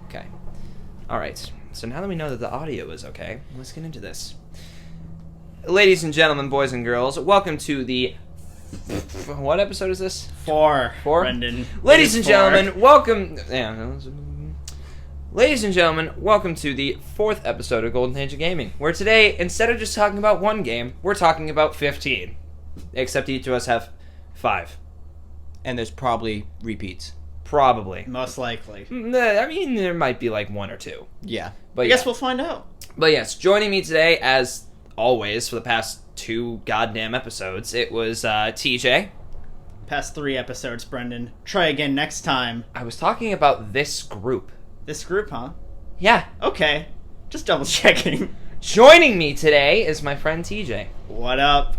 Okay. Alright, so now that we know that the audio is okay, let's get into this. Ladies and gentlemen, boys and girls, welcome to the... What episode is this? 4. Four? Brendan. Ladies and gentlemen, welcome... Ladies and gentlemen, welcome to the 4th episode of Golden Age of Gaming, where today, instead of just talking about one game, we're talking about 15. Except each of us have 5. And there's probably repeats. Probably. Most likely. I mean, there might be like 1 or 2. Yeah. But I guess we'll find out. But yes, joining me today, as always, for the past 2 goddamn episodes, it was TJ. Past 3 episodes, Brendan. Try again next time. I was talking about this group. This group, huh? Yeah. Okay. Just double checking. Joining me today is my friend TJ. What up,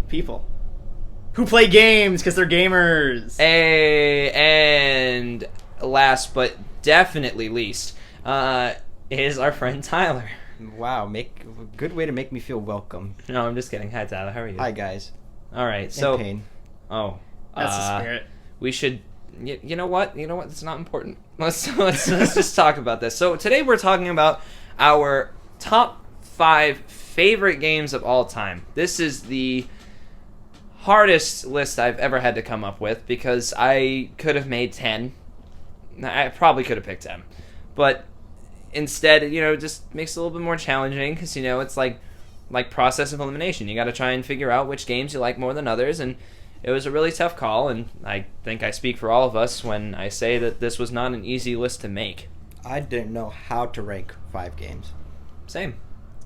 people? Who play games because they're gamers. And last but definitely least, is our friend Tyler. Wow, good way to make me feel welcome. No, I'm just kidding. Hi, Tyler. How are you? Hi, guys. All right. So, In pain. oh, That's the spirit. we should. You know what? You know what? It's not important. Let's just talk about this. So today we're talking about our top 5 favorite games of all time. This is the hardest list I've ever had to come up with because I could have made 10. I probably could have picked 10, but instead, it just makes it a little bit more challenging because it's like process of elimination. You got to try and figure out which games you like more than others, and it was a really tough call, and I think I speak for all of us when I say that this was not an easy list to make. I didn't know how to rank 5 games. Same.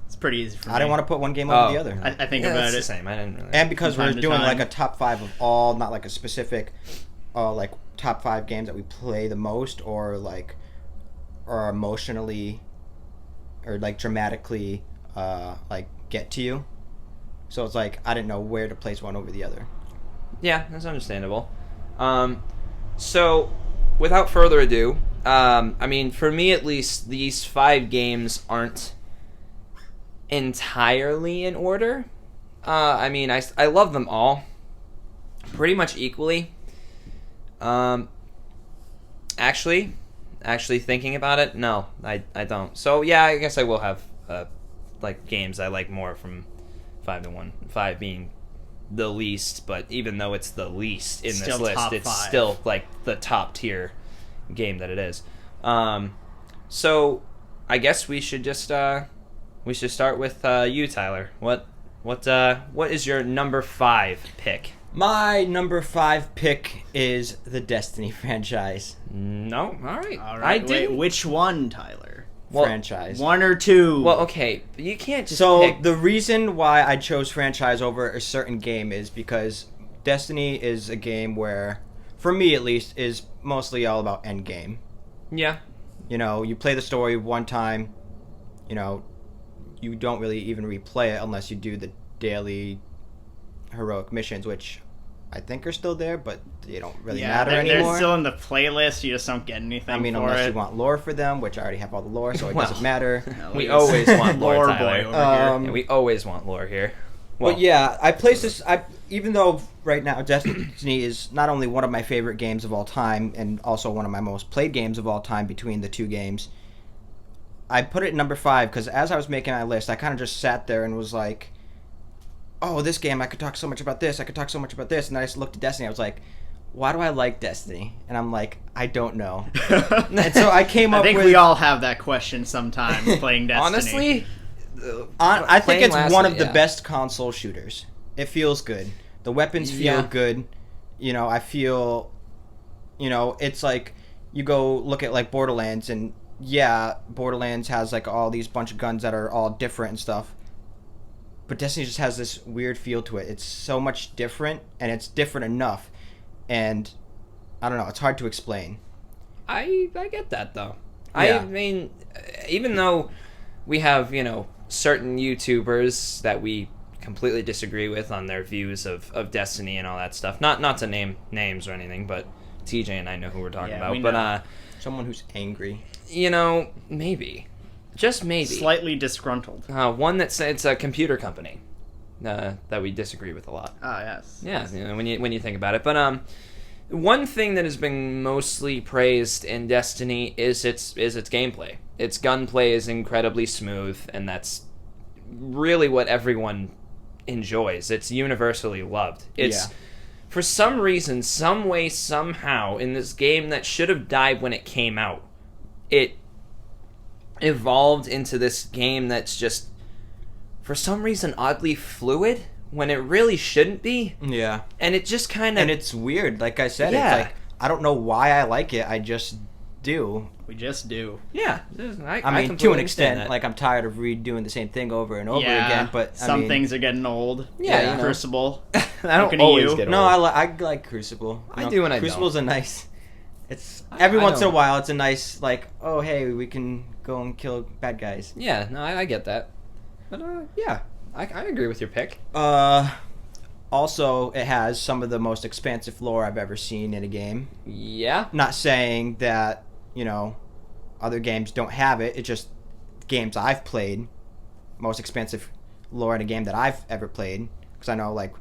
It's pretty easy for me. I didn't want to put one game over the other. I think Yeah, about it's it. the same. I didn't really. And because From we're time to doing time. like a top 5 of all, not like a specific, like top 5 games that we play the most or like are emotionally or like dramatically like get to you. So it's like I didn't know where to place one over the other. Yeah, that's understandable. So, without further ado, I mean, for me at least, these 5 games aren't entirely in order. I mean, I love them all pretty much equally. Actually thinking about it, no, I don't. So, yeah, I guess I will have, like, games I like more from 5 to 1. 5 being the least, but even though it's the least in Still this list, top it's 5. still like the top tier game that it is. So I guess we should just start with you, Tyler. What is your number 5 pick? My number 5 pick is the Destiny franchise. No, all right. All I right. Wait, didn't. which one, Tyler? Franchise. 1 or 2? Well, okay, you can't just So pick. the reason why I chose franchise over a certain game is because Destiny is a game where, for me at least, is mostly all about endgame. Yeah. You play the story one time, you don't really even replay it unless you do the daily heroic missions, which I think are still there, but they don't really matter anymore. They're still in the playlist. You just don't get anything I mean, for unless it. you want lore for them, which I already have all the lore, so it Well. doesn't matter. We always want lore, Lore Tyler. boy over Um, here. Yeah, we always want lore here. Well, But yeah, I placed this. Even though right now Destiny is not only one of my favorite games of all time and also one of my most played games of all time between the 2 games, I put it at number 5 because as I was making my list, I kind of just sat there and was like, "Oh, this game! I could talk so much about this. I could talk so much about this." And then I just looked at Destiny. I was like, "Why do I like Destiny?" And I'm like, "I don't know." And so I came up I think with. we all have that question sometimes playing Destiny. honestly, I think playing it's last one night, of the yeah. best console shooters. It feels good. The weapons feel Yeah. good. I feel, it's like you go look at like Borderlands and yeah, Borderlands has like all these bunch of guns that are all different and stuff. But Destiny just has this weird feel to it. It's so much different and it's different enough. And I don't know, it's hard to explain. I get that though. Yeah. I mean, even though we have certain YouTubers that we completely disagree with on their views of Destiny and all that stuff. Not to name names or anything, but TJ and I know who we're talking about. we But know. Someone who's angry. maybe, just maybe, Slightly disgruntled. one that says it's a computer company. that we disagree with a lot. Oh, yes. Yeah, you know, when you think about it. But one thing that has been mostly praised in Destiny is its gameplay. Its gunplay is incredibly smooth, and that's really what everyone enjoys. It's universally loved. It's for some reason, some way, somehow, in this game that should have died when it came out, it evolved into this game that's just, for some reason, oddly fluid when it really shouldn't be. Yeah. And it just kind of... And it's weird. Like I said, Yeah. it's like, I don't know why I like it. I just do. We just do. Yeah. I mean, to completely an extent, understand like, I'm tired of redoing the same thing over and over Yeah, again, but I some mean, things are getting old. Yeah, you know. Crucible. that. I don't Looking at always you. get No, old. I like Crucible. I do and I don't. Crucible's a nice... It's every I once in a don't. while, it's a nice, like, oh, hey, we can go and kill bad guys. Yeah, no, I get that. But, yeah, I agree with your pick. Also, it has some of the most expansive lore I've ever seen in a game. Yeah. Not saying that, you know, other games don't have it. It's just games I've played, most expansive lore in a game that I've ever played. Because I know, like,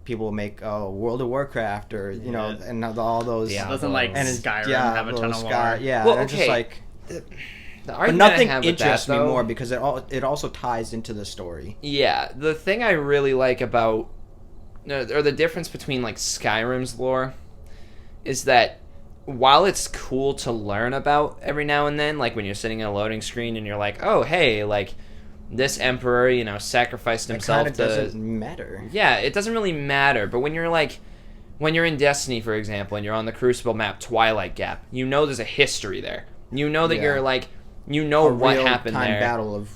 people will make World of Warcraft or, you know, and all those. Yeah. Doesn't like And it's, Skyrim yeah, have a ton of those lore. Yeah, Well, they're okay. just like... The But argument I nothing have with interests that, me though- more because it also ties into the story. Yeah, the thing I really like about, or the difference between like Skyrim's lore, is that while it's cool to learn about every now and then, like when you're sitting in a loading screen and you're like, oh hey, like this emperor, you know, sacrificed It himself kind of to. doesn't matter. Yeah, it doesn't really matter. But when you're like, when you're in Destiny, for example, and you're on the Crucible map, Twilight Gap, you know there's a history there. You know that Yeah. you're like, you know A what real happened time there. battle of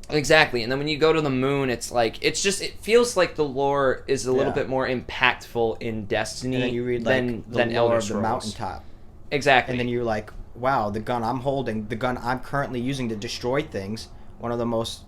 Exactly, and then when you go to the moon, it's like it feels like the lore is a little Yeah. bit more impactful in Destiny and then you read like than the lore Elder of the Scrolls. mountaintop, Exactly, and then you're like, wow, the gun I'm holding, the gun I'm currently using to destroy things, one of the most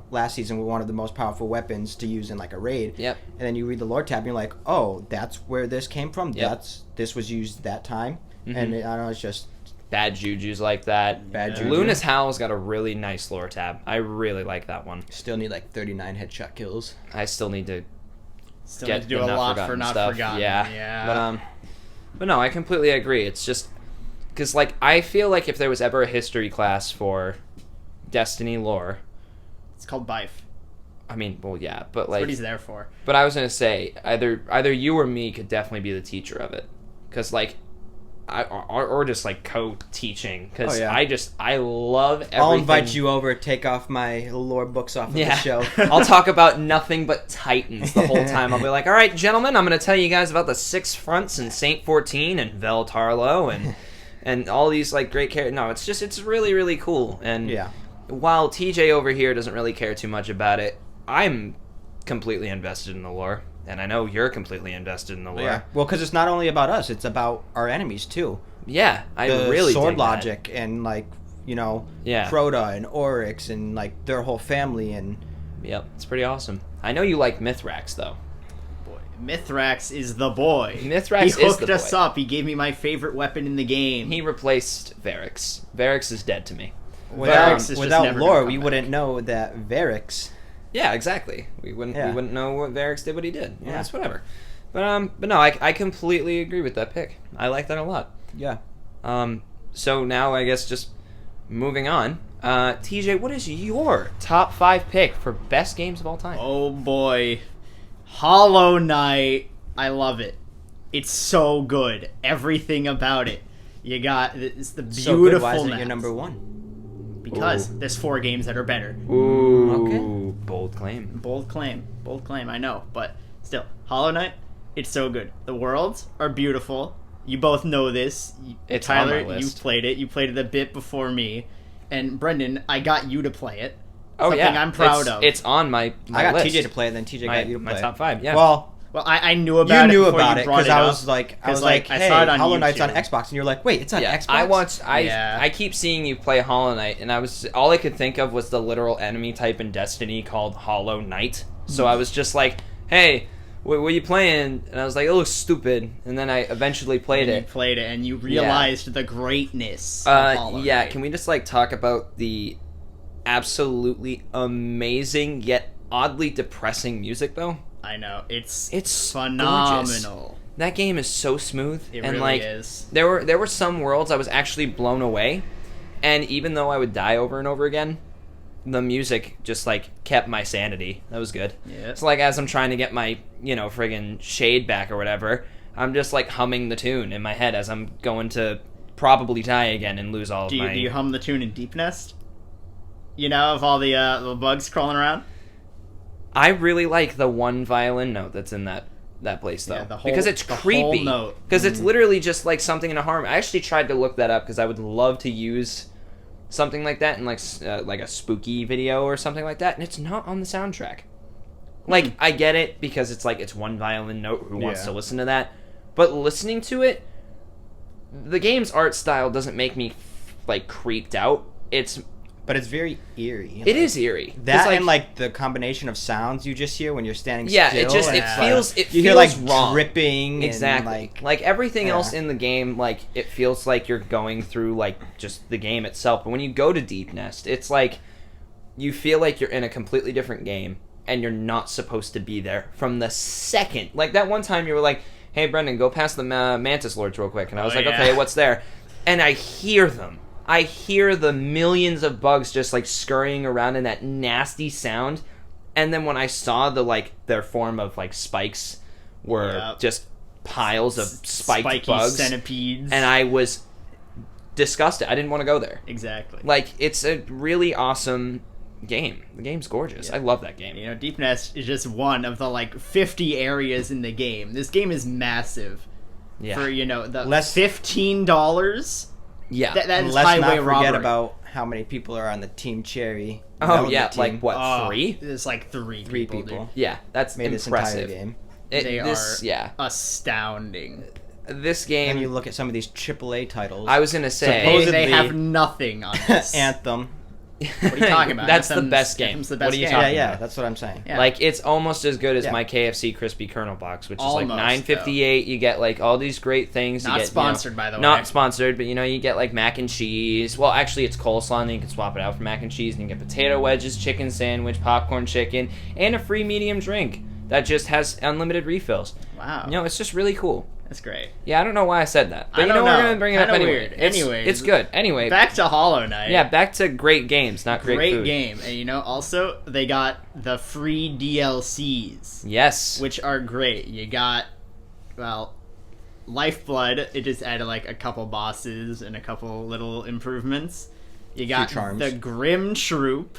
last season one of the most powerful weapons to use in like a raid. Yep. And then you read the lore tab and you're like, oh, that's where this came from. Yep. This was used that time, Mhm. and I don't know, it's just bad juju's like that. Bad juju. Lunas Howl's got a really nice lore tab. I really like that one. still need like 39 headshot kills. I still need to Still get need to do the a Not lot Forgotten for Not stuff. Forgotten. Yeah, Yeah. but no, I completely agree. It's just because like I feel like if there was ever a history class for Destiny lore, It's called Bife. I mean, well, yeah, but That's like what he's there for. But I was gonna say either you or me could definitely be the teacher of it, because like, or just like co-teaching, because Oh, yeah. I love everything. I'll invite you over, take off my lore books off of Yeah, the shelf. I'll talk about nothing but Titans the whole time. I'll be like, all right, gentlemen, I'm gonna tell you guys about the Six Fronts and Saint 14 and Vel Tarlo and all these like great characters. No, it's really really cool. And Yeah. while TJ over here doesn't really care too much about it, I'm completely invested in the lore, and I know you're completely invested in the lore. Yeah. Well, because it's not only about us; it's about our enemies too. Yeah, I The really sword dig that. logic and like Yeah. Crota and Oryx and like their whole family and Yep, it's pretty awesome. I know you like Mithrax though. Boy, Mithrax is the boy. Mithrax he is hooked the us boy. up. He gave me my favorite weapon in the game. He replaced Varix. Varix is dead to me. Varix is just without never lore, gonna we come wouldn't know that Varix. Yeah, exactly. We wouldn't Yeah. know what Varix did what he did. Yeah, Yeah. that's whatever. But no, I completely agree with that pick. I like that a lot. Yeah. So now I guess just moving on. TJ, what is your top 5 pick for best games of all time? Oh boy. Hollow Knight. I love it. It's so good. Everything about it. You got it's the beautiful So good. Why isn't it your maps. number one? Because there's 4 games that are better. Ooh, Okay. bold claim. Bold claim. Bold claim, I know. But still, Hollow Knight, it's so good. The worlds are beautiful. You both know this. It's on Tyler, my list. you played it. You played it a bit before me. And Brendan, I got you to play it. Oh Something yeah, I'm proud it's, of. It's on my I got list. TJ to play it, then TJ my, got you to play my it. top 5. Yeah. Well, Well, I knew about you it knew before about you it brought because it I up. was like, 'Cause, I hey, saw it on Hollow Knight's on YouTube. Xbox, and you're like, wait, it's on yeah, Xbox. I Yeah. keep seeing you play Hollow Knight, and all I could think of was the literal enemy type in Destiny called Hollow Knight. So I was just like, hey, what are you playing? And I was like, it looks stupid. And then I eventually played And it. You played it, and you realized the greatness of Hollow Yeah, Knight. can we just like talk about the absolutely amazing yet oddly depressing music though. I know it's It's phenomenal. That game is so smooth, It and really like is. there were some worlds I was actually blown away, and even though I would die over and over again, the music just like kept my sanity. That was good. Yeah. So like as I'm trying to get my friggin' shade back or whatever, I'm just like humming the tune in my head as I'm going to probably die again and lose all of Do my. you hum the tune in Deep Nest? You know, of all the bugs crawling around. I really like the one violin note that's in that place though, Yeah, the whole- because it's the whole creepy. note. Because it's literally just like something in a harmony. I actually tried to look that up because I would love to use something like that in like a spooky video or something like that, and it's not on the soundtrack. Like I get it because it's like it's one violin note. Who wants Yeah. to listen to that? But listening to it, the game's art style doesn't make me like creeped out. But it's very eerie. It is eerie. 'Cause, That and like the combination of sounds you just hear when you're standing still. it just it Yeah. feels you hear like wrong. dripping Exactly. and Like everything else Yeah. in the game, like it feels like you're going through like just the game itself. But when you go to Deep Nest, it's like you feel like you're in a completely different game and you're not supposed to be there from the second. Like that one time you were like, "Hey Brendan, go past the Mantis Lords real quick," and I was Oh, like, yeah. "Okay, what's there?" And I hear them. I hear the millions of bugs just like scurrying around in that nasty sound. And then when I saw their form of like spikes were Yep. just piles of spiked Spiky bugs, centipedes. and I was disgusted. I didn't want to go there. Exactly. Like it's a really awesome game. The game's gorgeous. Yeah. I love that game. You know, Deep Nest is just one of the like 50 areas in the game. This game is massive. Yeah. For the Less- $15. Yeah. That and is let's highway not forget robbery. about how many people are on the Team Cherry. Oh development yeah, team. like what, Oh, 3? There's like three Three people. people. Yeah, that's Made this entire impressive. game. They are yeah. astounding. This And game you look at some of these AAA titles. I was going to say They Supposedly- have nothing on this. Anthem. What are you talking about? That's the Anthem's- best game. Anthem's the What best are you game. talking Yeah, about? that's what I'm saying. Yeah. Like it's almost as good as Yeah. my KFC crispy kernel box, which is like Almost, $9.58. You get like all these great things. Not you get, sponsored, by the way. Not sponsored, but you get like mac and cheese. Well, actually, it's coleslaw, and then you can swap it out for mac and cheese, and you get potato wedges, chicken sandwich, popcorn chicken, and a free medium drink that just has unlimited refills. Wow. It's just really cool. That's great. Yeah, I don't know why I said that, but I you know don't we're know. gonna bring it up Kinda anyway. weird. It's, Anyways. it's good. Anyway, Back to Hollow Knight. yeah, back to great games, not great food. game. And also they got the free DLCs, Yes. which are great. You got, Lifeblood. It just added like a couple bosses and a couple little improvements. You got charms. the Grim Troop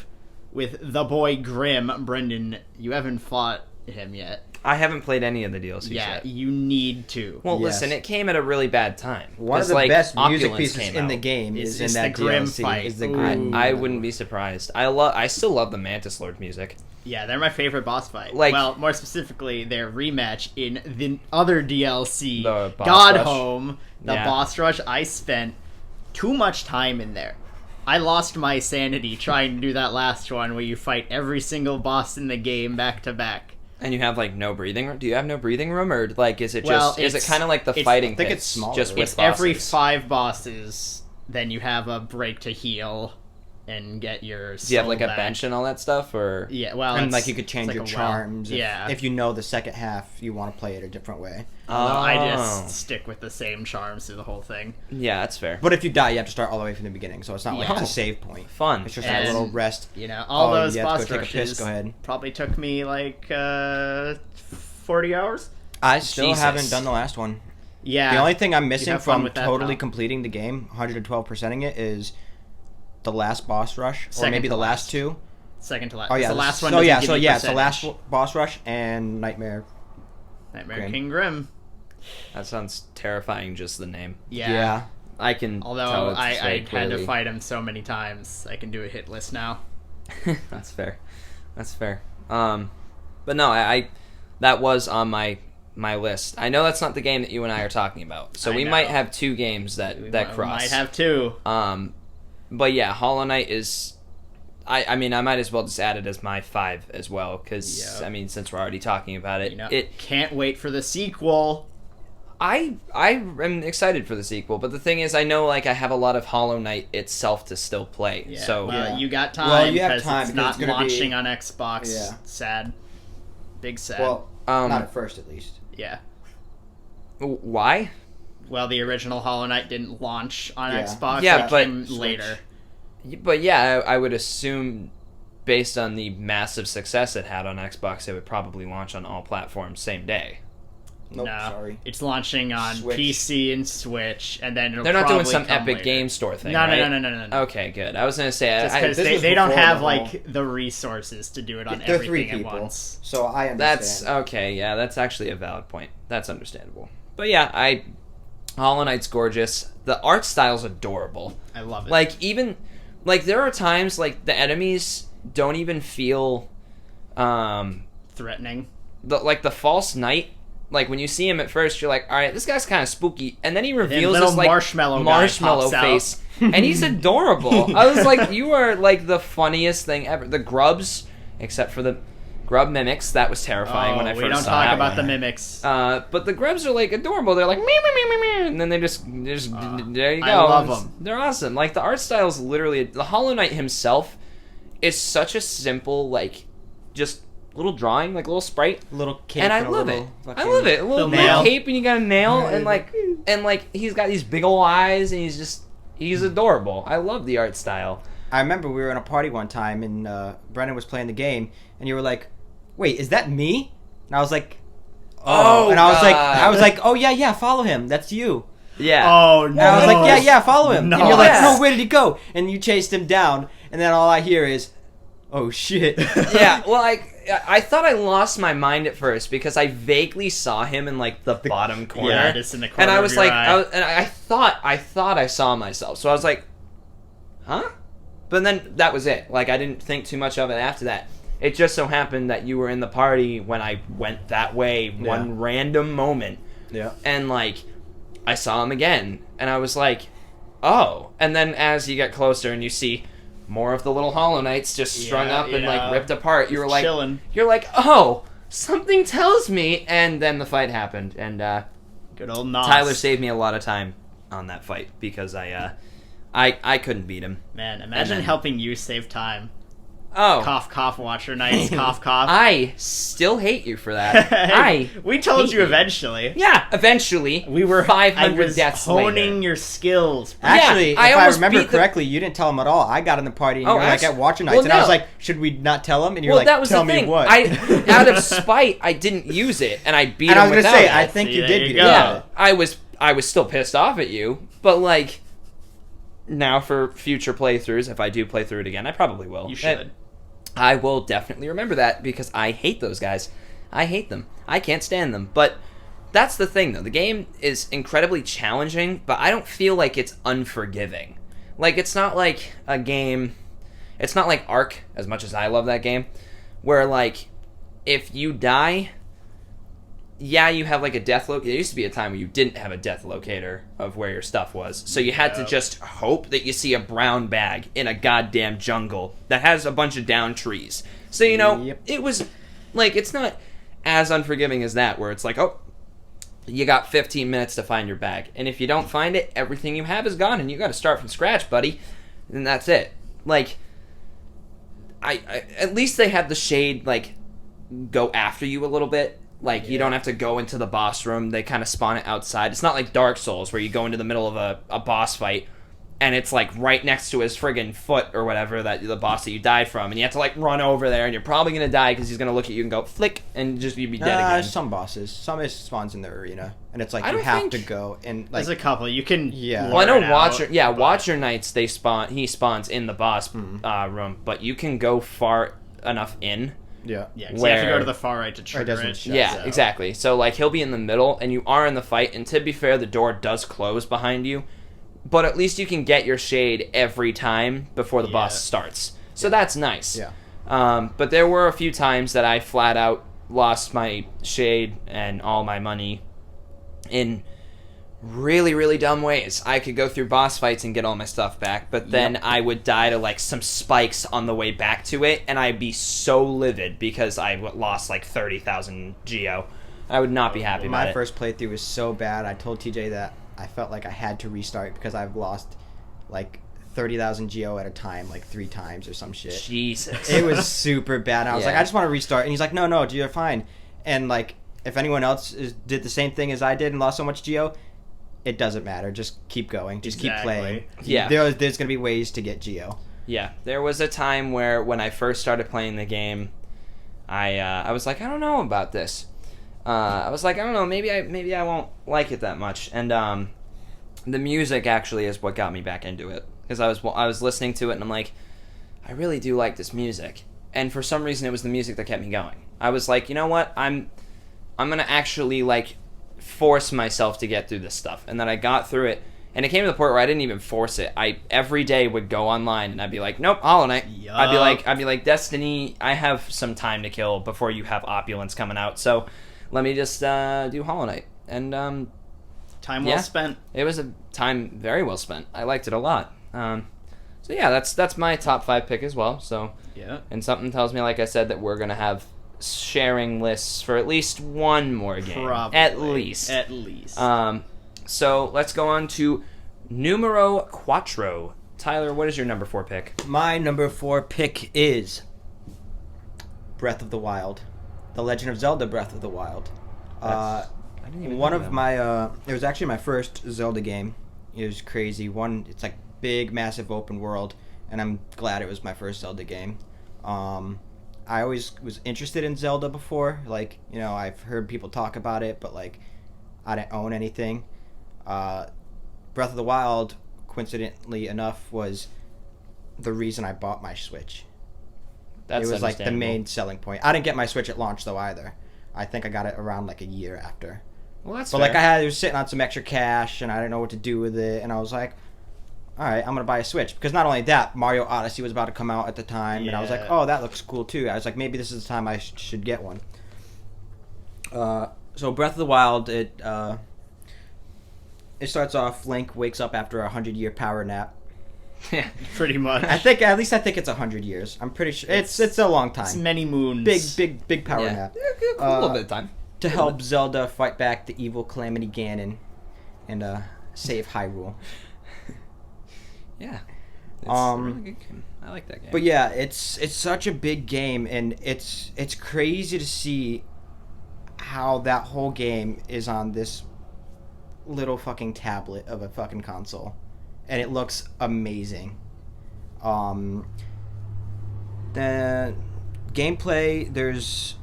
with the boy Grim. Brendan, you haven't fought him yet. I haven't played any of the DLCs Yeah, yet. you need to. Well, Yes. listen, it came at a really bad time. One of 'Cause, the like, best music Opulence pieces came in the out. game It's- is in it's that the Grim DLC. fight. Is the Ooh. Grim. I wouldn't be surprised. I still love the Mantis Lord music. Yeah, they're my favorite boss fight. Like- well, more specifically, their rematch in the other DLC, The boss God rush? Home, the Yeah. boss rush. I spent too much time in there. I lost my sanity trying to do that last one where you fight every single boss in the game back to back. And you have like no breathing room. Do you have no breathing room, or like is it Well, just is it it's- kind of like the it's- fighting I think pits, it's smaller. just with It's bosses? every 5 bosses, then you have a break to heal and get your Do you have soul like a back. bench and all that stuff, or Yeah, well, And it's- like you could change it's your like a well. charms. Yeah. If you know the second half, you want to play it a different way. Although I Oh. just stick with the same charms through the whole thing. Yeah, that's fair. But if you die, you have to start all the way from the beginning. So it's not like Yeah. it's a save point. Fun. It's just And- a little rest. All Oh, those you have to boss go take a piss, rushes go ahead. probably took me like 40 hours. I still Jesus. haven't done the last one. Yeah. The only thing I'm You missing have fun from with that, totally pal. completing the game, 112%ing it, is the last boss rush, or Second maybe to the last last. two. Second to last. Oh yeah, the last one. So doesn't yeah, give so you yeah, it's the last percentage. boss rush and Nightmare. Nightmare Grim. King Grim. That sounds terrifying. Just the name. Yeah. I can. tell Although it's I very had to clearly- fight him so many times, I can do a hit list now. That's fair. That's fair. But no, I that was on my list. I know that's not the game that you and I are talking about. So I we know. might have 2 games that We cross. might have 2. But yeah, Hollow Knight is. I mean, I might as well just add it as my 5 as well, because Yep. I mean, since we're already talking about it, You know, it can't wait for the sequel. I am excited for the sequel, but the thing is, I know like I have a lot of Hollow Knight itself to still play. Yeah, So well, you got time. Well, you have 'cause time It's because not it's gonna launching be- on Xbox. Yeah. Sad. Big sad. Well, Um, not at first, at least. yeah. why? Well, the original Hollow Knight didn't launch on Yeah. Xbox. Yeah, it but- came later. But yeah, I would assume, based on the massive success it had on Xbox, it would probably launch on all platforms same day. Nope, No, sorry. it's launching on Switch. PC and Switch, and then it'll They're not doing probably some come Epic later. Game Store thing, No, right? no. Okay, good. I was gonna say, Just I, because this was they don't before have the like whole- the resources to do it on They're three everything at people, once. so I understand. that's okay. Yeah, that's actually a valid point. That's understandable. But yeah, Hollow Knight's gorgeous. The art style's adorable. I love it. Like even like there are times like the enemies don't even feel Threatening. the false knight. Like when you see him at first, you're like, all right, this guy's kind of spooky, and then he reveals little this like marshmallow guy pops out. face, and he's adorable. I was like, you are like the funniest thing ever. The grubs, except for the grub mimics, that was terrifying when I first we don't saw talk that about one. the mimics. But the grubs are like adorable. They're like meh, meh, meh, meh, meh, and then they just there you go. I love It's- 'em. They're awesome. Like the art style is literally the Hollow Knight himself is such a simple like just little drawing, like little sprite. little cape And I a love little it. I fucking- love it. A little nail. cape, and you got a nail, and like he's got these big ol' eyes, and he's adorable. I love the art style. I remember we were in a party one time, and Brennan was playing the game, and you were like, "Wait, is that me?" And I was like, Oh, and I was God. like, "Oh yeah, follow him. That's you." Yeah. Oh no! And I was like, "Yeah, follow him." No. And you're like, Yes. "No, where did he go?" And you chased him down, and then all I hear is, "Oh shit." Yeah. Well, I thought I lost my mind at first because I vaguely saw him in like the bottom corner. Yeah, just in the corner. And I of was your like, eye. I thought I saw myself. So I was like, huh? But then that was it. Like I didn't think too much of it after that. It just so happened that you were in the party when I went that way one random moment, Yeah. and like I saw him again, and I was like, oh. And then as you get closer and you see more of the little Hollow Knights just strung Yeah, up and yeah. like ripped apart, you were like, chilling. you're like, oh, something tells me. And then the fight happened, and Good old Nos. Tyler saved me a lot of time on that fight because I couldn't beat him. Man, imagine then- helping you save time. Oh, Cough, cough, Watcher Knights, cough, cough. I still hate you for that. We told hate you you. eventually. Yeah, eventually. We were 500 I was deaths honing later. your skills. Actually, Yeah, I if I almost remember beat the- correctly, you didn't tell him at all. I got in the party, and Oh, you were like actually- at Watcher Nights, well, and I was no. like, "Should we not tell him?" And you're Well, like, that was "Tell the thing. me what?" I, out of spite, I didn't use it, and I beat and I him was gonna without say, it. I think See, you there did. you beat go. him. Yeah, I was still pissed off at you, but like now for future playthroughs, if I do play through it again, I probably will. You should. I will definitely remember that because I hate those guys. I hate them. I can't stand them. But that's the thing, though. The game is incredibly challenging, but I don't feel like it's unforgiving. Like, it's not like a game... It's not like Ark, as much as I love that game, where, like, if you die... Yeah, you have, like, a death locator. There used to be a time where you didn't have a death locator of where your stuff was. So you had to just hope that you see a brown bag in a goddamn jungle that has a bunch of down trees. So, you know, Yep. it was, like, it's not as unforgiving as that, where it's like, oh, you got 15 minutes to find your bag. And if you don't find it, everything you have is gone, and you got to start from scratch, buddy. And that's it. Like, I at least they had the shade, like, go after you a little bit. Like, you don't have to go into the boss room. They kind of spawn it outside. It's not like Dark Souls, where you go into the middle of a boss fight, and it's, like, right next to his friggin' foot or whatever, that the boss that you died from, and you have to, like, run over there, and you're probably going to die because he's going to look at you and go, flick, and just you'd be dead again. Some bosses. Some is spawns in the arena, and it's like I you don't have think- to go and like. There's a couple. You can. Yeah. Well, I know lure it Watcher. out, Yeah, but- Watcher Knights. He spawns in the boss room, but you can go far enough in. yeah. Yeah, 'cause you have to go where- to the far right to trigger doesn't it. shut. Yeah, so- exactly. So like he'll be in the middle, and you are in the fight. And to be fair, the door does close behind you, but at least you can get your shade every time before the boss Yeah. starts. So that's nice. Yeah. But there were a few times that I flat out lost my shade and all my money in really, really dumb ways. I could go through boss fights and get all my stuff back, but then I would die to like some spikes on the way back to it, and I'd be so livid because I lost like 30,000 geo. I would not be happy about My it. first playthrough was so bad. I told TJ that I felt like I had to restart because I've lost like 30,000 geo at a time, like 3 times or some shit. Jesus. It was super bad. I was like, Yeah. I just want to restart, and he's like, no, you're fine. And like, if anyone else did the same thing as I did and lost so much geo, it doesn't matter. Just keep going. Just keep playing. Yeah. There's gonna be ways to get geo. Yeah, there was a time where when I first started playing the game, I was like, I don't know about this. I was like, I don't know, maybe I won't like it that much. And the music actually is what got me back into it, because I was listening to it and I'm like, I really do like this music. And for some reason, it was the music that kept me going. I was like, you know what, I'm gonna actually like force myself to get through this stuff. And then I got through it. And it came to the point where I didn't even force it. I every day would go online and I'd be like, nope, Hollow Knight. Yup. I'd be like, Destiny, I have some time to kill before you have Opulence coming out. So let me just do Hollow Knight. And Time well Yeah. spent. it was a time very well spent. I liked it a lot. So yeah, that's my top 5 pick as well. So Yeah. and something tells me, like I said, that we're gonna have sharing lists for at least one more game. Probably. At least. At least. So let's go on to numero quattro. Tyler, what is your number 4 pick? My number 4 pick is Breath of the Wild, The Legend of Zelda: Breath of the Wild. I didn't even One know of that. my it was actually my first Zelda game. It was crazy. It's like big, massive open world, and I'm glad it was my first Zelda game. I always was interested in Zelda before. Like, you know, I've heard people talk about it, but like, I didn't own anything. Breath of the Wild, coincidentally enough, was the reason I bought my Switch. That's It was like the understandable. main selling point. I didn't get my Switch at launch though either. I think I got it around like a year after. Well, that's But fair. like I was sitting on some extra cash and I didn't know what to do with it, and I was like, all right, I'm gonna buy a Switch, because not only that, Mario Odyssey was about to come out at the time, and I was like, Yeah. oh, that looks cool too. I was like, maybe this is the time I should get one. So Breath of the Wild, it starts off. Link wakes up after a 100-year power nap. Yeah. Pretty much. I think it's 100 years. I'm pretty sure it's a long It's time. many moons. Big power Yeah. nap. A little bit of time. To help Zelda fight back the evil Calamity Ganon and save Hyrule. Yeah. It's Um, a really good game. I like that game. But yeah, it's such a big game, and it's crazy to see how that whole game is on this little fucking tablet of a fucking console, and it looks amazing. The gameplay, there's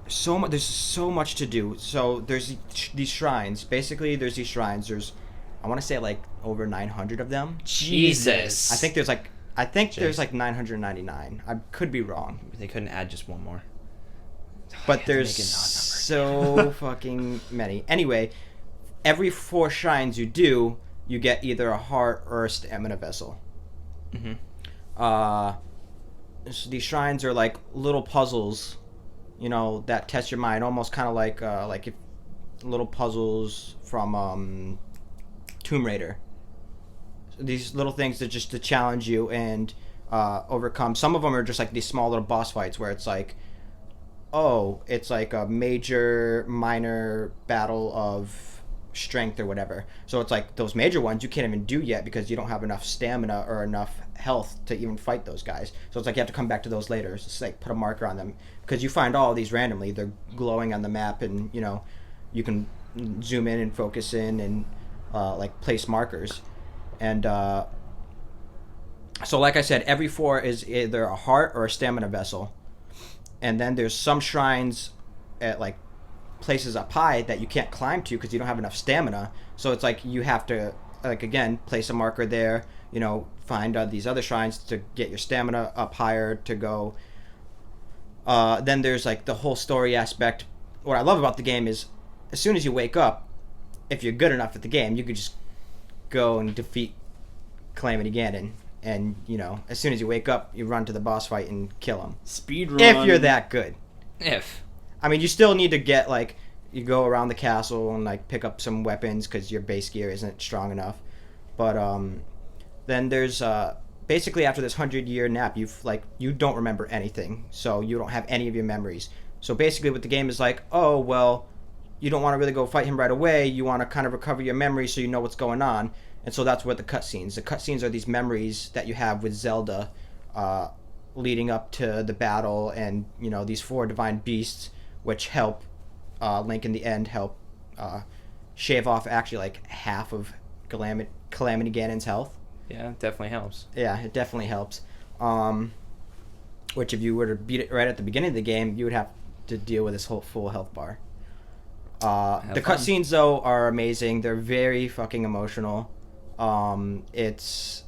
so much to do. So there's these shrines. Basically, there's these shrines. I want to say like over 900 of them. Jesus. I think there's like 999. I could be wrong, They couldn't add just one more. but Make there's it so fucking many. Anyway, every 4 shrines you do, you get either a heart or a stamina vessel. Mm-hmm. So these shrines are like little puzzles, you know, that test your mind, almost kind of like if little puzzles from Tomb Raider. These little things that just to challenge you and overcome. Some of them are just like these small little boss fights where it's like, oh, it's like a major minor battle of strength or whatever. So it's like those major ones you can't even do yet because you don't have enough stamina or enough health to even fight those guys. So it's like you have to come back to those later. It's just like put a marker on them, because you find all of these randomly. They're glowing on the map, and you know, you can zoom in and focus in and like place markers. And so like I said, every 4 is either a heart or a stamina vessel. And then there's some shrines at like places up high that you can't climb to because you don't have enough stamina. So it's like you have to, like, again, place a marker there, you know, find these other shrines to get your stamina up higher to go. Then there's like the whole story aspect. What I love about the game is as soon as you wake up, if you're good enough at the game, you could just go and defeat Calamity Ganon. And, you know, as soon as you wake up, you run to the boss fight and kill him. Speedrun. If you're that good. If. I mean, you still need to get, like, you go around the castle and, like, pick up some weapons because your base gear isn't strong enough. But, then there's, basically after this 100-year nap, you don't remember anything. So you don't have any of your memories. So basically what the game is like, oh, well, you don't want to really go fight him right away. You want to kind of recover your memory so you know what's going on. And so that's what the cutscenes. The cutscenes are these memories that you have with Zelda, leading up to the battle, and these 4 divine beasts, which help Link in the end help shave off actually like half of Calamity Ganon's health. Yeah, it definitely helps. Yeah, it definitely helps. Which if you were to beat it right at the beginning of the game, you would have to deal with this whole full health bar. The cutscenes though are amazing. They're very fucking emotional. It's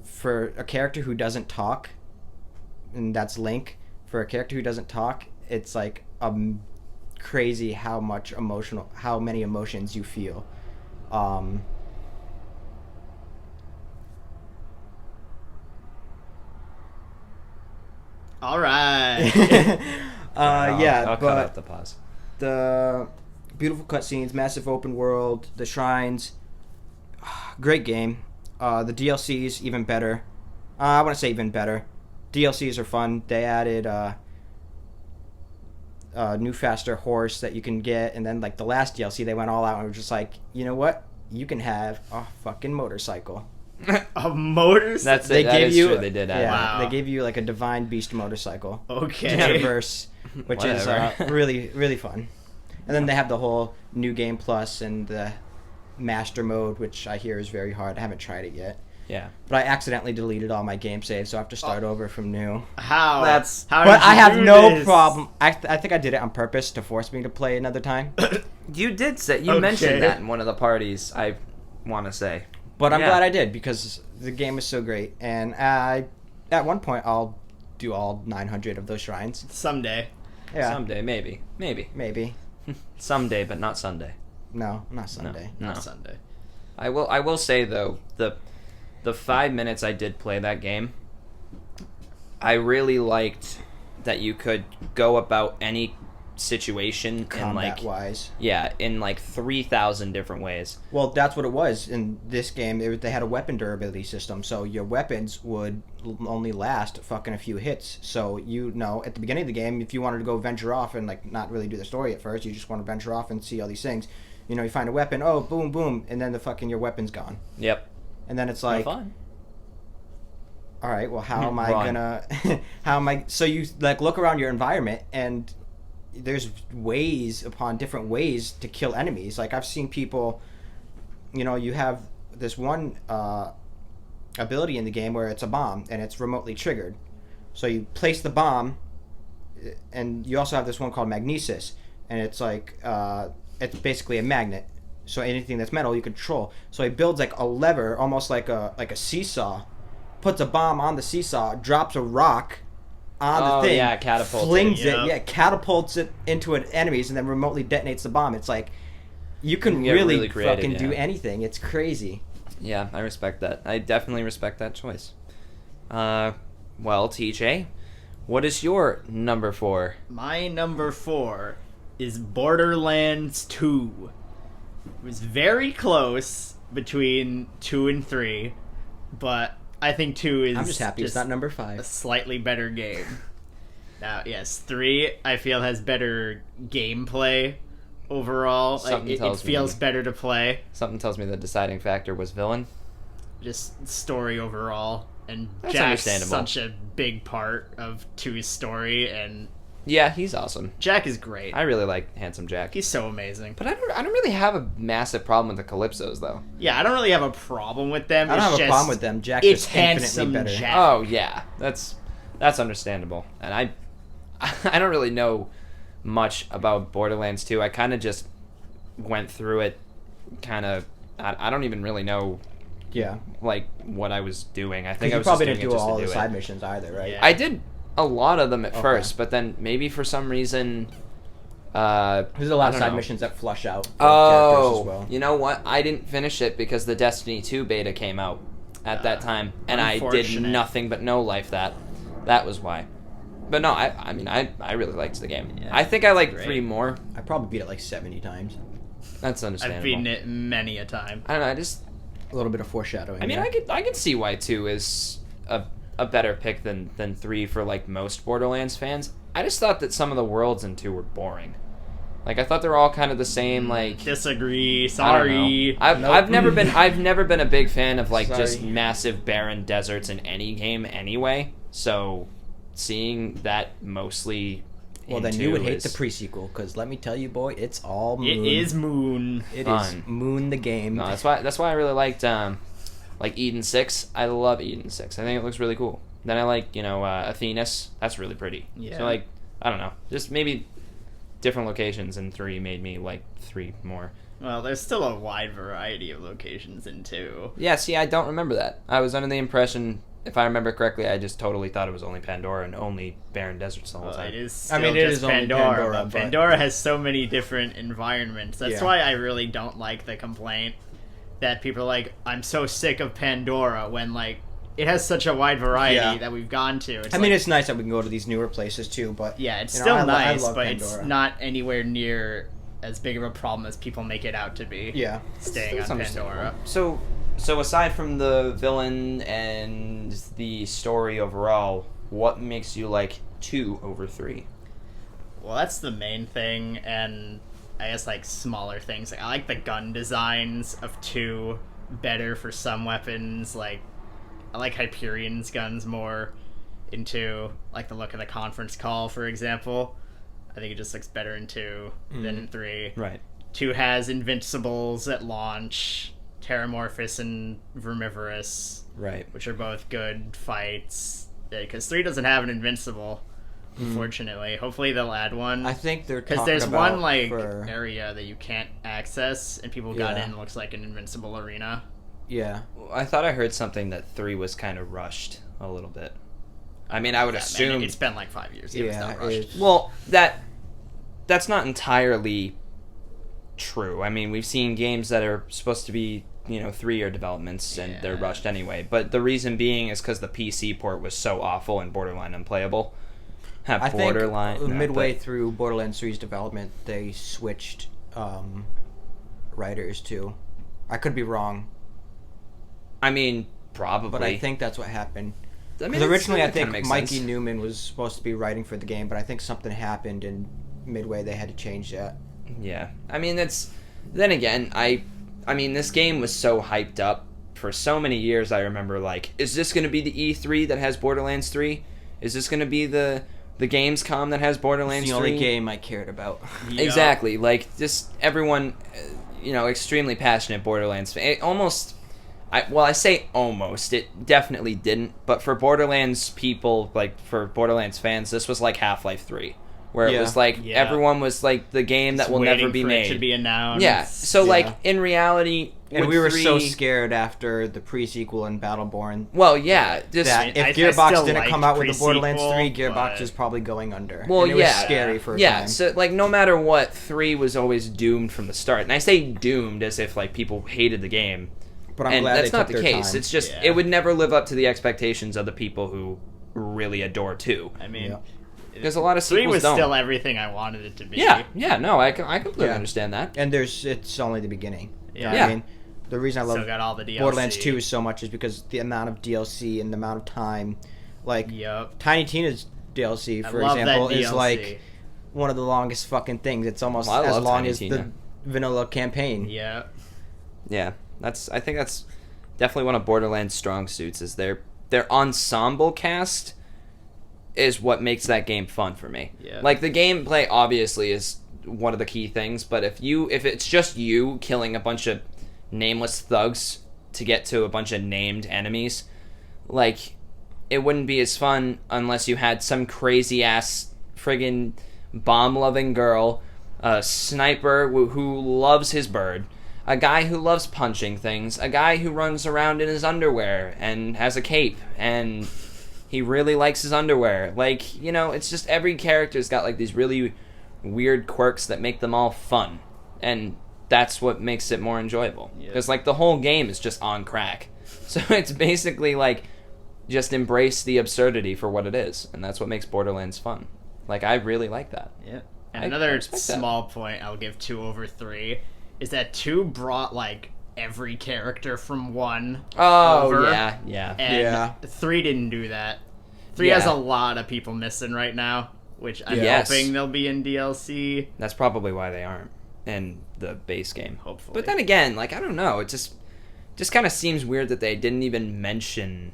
for a character who doesn't talk, and that's Link. For a character who doesn't talk, it's like crazy how many emotions you feel. All right. I'll cut out the pause. The beautiful cutscenes, massive open world, the shrines, great game. The DLCs even better. I want to say even better. DLCs are fun. They added new faster horse that you can get, and then like the last DLC, they went all out and were just like, you know what? You can have a fucking motorcycle. A motorcycle? That's it. That is true. They did add. Yeah, Wow. they gave you like a divine beast motorcycle. Okay. Metaverse, which is Whatever. really, really fun. And then they have the whole New Game Plus and the Master Mode, which I hear is very hard. I haven't tried it yet. Yeah. But I accidentally deleted all my game saves, so I have to start over from new. How? That's- How But did you I have do no this? problem. I think I did it on purpose to force me to play another time. You did say you Okay. mentioned that in one of the parties. I want to say. But I'm Yeah. glad I did, because the game is so great. And at one point, I'll do all 900 of those shrines. Someday. Yeah, Someday, maybe. maybe. Someday, but not Sunday. No, not Sunday. No. Not Sunday. I will say though, the 5 minutes I did play that game, I really liked that you could go about any situation in like Combat-wise. in like 3,000 different ways. Well, that's what it was in this game. They had a weapon durability system, so your weapons would only last fucking a few hits. So at the beginning of the game, if you wanted to go venture off and like not really do the story at first, you just want to venture off and see all these things. You find a weapon, oh, boom, boom, and then your weapon's gone. Yep. And then it's No like, fun. all right, well, how am I Run. so you like look around your environment, and there's ways upon different ways to kill enemies. Like I've seen people, you have this one ability in the game where it's a bomb and it's remotely triggered. So you place the bomb, and you also have this one called magnesis, and it's like it's basically a magnet. So anything that's metal you control. So he builds like a lever, almost like a seesaw, puts a bomb on the seesaw, drops a rock on the thing, catapults it. flings Yep. it, catapults it into an enemies, and then remotely detonates the bomb. It's like you can get really, really creative, fucking do yeah. anything. It's crazy. Yeah, I respect that. I definitely respect that choice. Well, TJ, what is your number 4? My number 4 is Borderlands 2. It was very close between 2 and 3, but I think 2 is I'm just happy it's not number a 5. slightly better game. Now, yes, 3 I feel has better gameplay overall. Like Something it tells me- feels better to play. Something tells me the deciding factor was villain. Just story overall, and That's Jack's understandable. such a big part of 2's story, and Yeah, he's awesome. Jack is great. I really like Handsome Jack. He's so amazing. But I don't really have a massive problem with the Calypsos though. Yeah, I don't really have a problem with them. I don't It's have a just- problem with them. Jack's It's just infinitely handsome better. Jack. Oh yeah, that's understandable. And I don't really know much about Borderlands 2. I kind of just went through it. I don't even really know Yeah. like what I was doing. I Because think I you was probably just didn't doing do it just all to the do side it. missions either, right? Yeah. I did a lot of them at Okay. first, but then maybe for some reason. There's a lot I of don't side know. missions that flush out for characters as well. You know what? I didn't finish it because the Destiny 2 beta came out at that time, and I did Unfortunate. nothing but no life that. That was why. But no, I mean, I really liked the game. Yeah, I think I like great. 3 more. I probably beat it like 70 times. That's understandable. I've beaten it many a time. I don't know. I just. A little bit of foreshadowing. I mean, there. I could see why 2 is a better pick than 3 for like most Borderlands fans. I just thought that some of the worlds in 2 were boring. Like I thought they were all kind of the same. Like Disagree. I don't Sorry. know. I've never been a big fan of like just Sorry. massive barren deserts in any game anyway. So seeing that mostly. Well, then into you would hate is the pre-sequel, because let me tell you, boy, it's all Moon. It is Moon. It is fun. Moon the game. No, that's why I really liked like Eden 6. I love Eden 6. I think it looks really cool. Then I like Athenas. That's really pretty. Yeah. So like I don't know, just maybe different locations in 3 made me like 3 more. Well, there's still a wide variety of locations in 2. Yeah, see, I don't remember that. I was under the impression, if I remember correctly, I just totally thought it was only Pandora and only barren deserts the whole Well, time. it is I still mean, it just is only Pandora, Pandora, but but- Pandora has so many different environments. That's Yeah. why I really don't like the complaint that people are like, I'm so sick of Pandora, when, like, it has such a wide variety Yeah. that we've gone to. It's I mean, like, it's nice that we can go to these newer places too, but yeah, it's you know, still I nice, love but Pandora. it's not anywhere near as big of a problem as people make it out to be. Yeah. Staying That's on understandable. Pandora. So aside from the villain and the story overall, what makes you like 2 over 3? Well, that's the main thing, and I guess like smaller things. Like, I like the gun designs of 2 better for some weapons. Like, I like Hyperion's guns more into like the look of the conference call, for example. I think it just looks better in 2 than in 3. Right. 2 has Invincibles at launch, Terramorphous and Vermivorous, Right. which are both good fights. Because 3 doesn't have an Invincible, unfortunately. Hopefully they'll add one. I think they're Because talking there's about one like for, area that you can't access, and people got Yeah. in. Looks like an invincible arena. yeah. I thought I heard something that 3 was kind of rushed a little bit. I mean, I would Yeah, assume. man, it's been like 5 years. Yeah, it's Yeah, not rushed. it's- Well, that's not entirely true. I mean, we've seen games that are supposed to be 3-year developments and they're Yeah. rushed anyway. But the reason being is because the PC port was so awful and borderline unplayable. I think No, midway but- through Borderlands 3's development, they switched writers too. I could be wrong, I mean, probably. but I think that's what happened. I mean, Because originally, I that kinda think makes Mikey sense. Newman was supposed to be writing for the game, but I think something happened, and midway they had to change that. Yeah, I mean that's. Then again, I mean this game was so hyped up for so many years. I remember like, is this going to be the E3 that has Borderlands 3? Is this going to be the Gamescom that has Borderlands It's the 3? only game I cared about. Yeah. Exactly, like just everyone, extremely passionate Borderlands. It almost. I say almost. It definitely didn't. But for Borderlands people, like for Borderlands fans, this was like Half-Life 3, where it Yeah. was like Yeah. everyone was like the game that Just will never waiting be for made. It to be announced. Yeah. So Yeah. like in reality, And with we were so 3 scared after the pre-sequel and Battleborn Well, yeah, just that I if Gearbox still didn't liked come out with the Borderlands pre-sequel, 3, Gearbox but- is probably going under. well, and it yeah, was scary for a yeah. time. So like no matter what, 3 was always doomed from the start, and I say doomed as if like people hated the game. But I'm And glad that's they not took the their case. time. It's just Yeah. it would never live up to the expectations of the people who really adore 2. I mean, Yeah. Because a lot of 3 sequels was don't. still everything I wanted it to be. Yeah, no, I completely Yeah. understand that. And it's only the beginning. Yeah. Yeah. I mean, the reason I Still love got all the DLC. Borderlands 2 so much is because the amount of DLC and the amount of time. Like, Yup. Tiny Tina's DLC, I for love example, that is DLC. like one of the longest fucking things. It's almost Well, I as love long Tiny as Tina. the vanilla campaign. Yeah. Yeah, I think that's definitely one of Borderlands' strong suits. Is their ensemble cast is what makes that game fun for me. Yeah. Like the gameplay obviously is one of the key things, but if it's just you killing a bunch of nameless thugs to get to a bunch of named enemies, like it wouldn't be as fun unless you had some crazy ass friggin' bomb loving girl, a sniper who loves his bird, a guy who loves punching things, a guy who runs around in his underwear and has a cape and he really likes his underwear. Like, it's just every character's got like these really weird quirks that make them all fun. And that's what makes it more enjoyable. Yeah. Because like the whole game is just on crack. So it's basically like just embrace the absurdity for what it is, and that's what makes Borderlands fun. Like I really like that. Yeah. And I another respect that. small point I'll give 2 over 3 is that 2 brought like every character from 1 Oh over, yeah. and Yeah. 3 didn't do that. 3 Yeah. has a lot of people missing right now. which I'm Yes. hoping they'll be in DLC. That's probably why they aren't in the base game. Hopefully. But then again, like, I don't know. It just kind of seems weird that they didn't even mention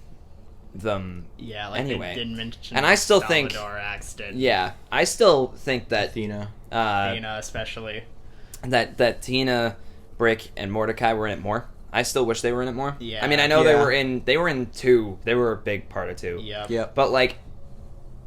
them. Yeah, like Anyway. they didn't mention And I still think- Salvador Axton. Yeah, I still think that Athena. Athena especially. that Tina, Brick, and Mordecai were in it more. I still wish they were in it more. Yeah. I mean, I know Yeah. they were in 2. They were a big part of 2. Yep. Yep. But like,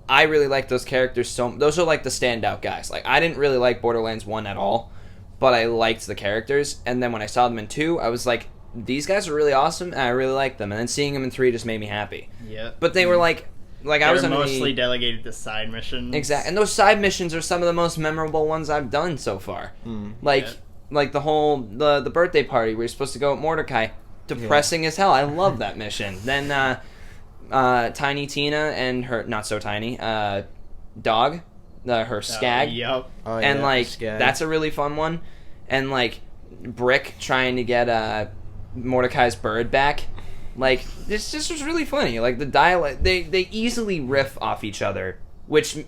I really like those characters. Those are like the standout guys. Like, I didn't really like Borderlands 1 at all, but I liked the characters. And then when I saw them in 2, I was like, these guys are really awesome, and I really like them. And then seeing them in 3 just made me happy. Yep. But they were like I was They're under mostly the, delegated to side missions. exact, and those side missions are some of the most memorable ones I've done so far. Like Yeah. like the whole the birthday party where you're supposed to go with Mordecai, depressing as hell. I love that mission. Then Tiny Tina and her not so tiny dog, her Skag. Yep. Oh, And yeah, like Skag. that's a really fun one. And like Brick trying to get Mordecai's bird back. Like this just was really funny. Like the dialect, they easily riff off each other, which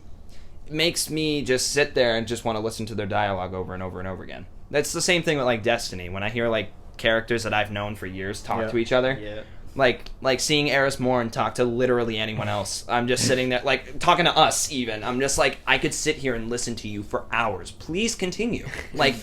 makes me just sit there and just want to listen to their dialogue over and over and over again. That's the same thing with like Destiny. When I hear like characters that I've known for years talk Yeah. to each other, Yeah. like seeing Eris Morn talk to literally anyone else. I'm just sitting there, like, talking to us even. I'm just like, I could sit here and listen to you for hours. Please continue. Like,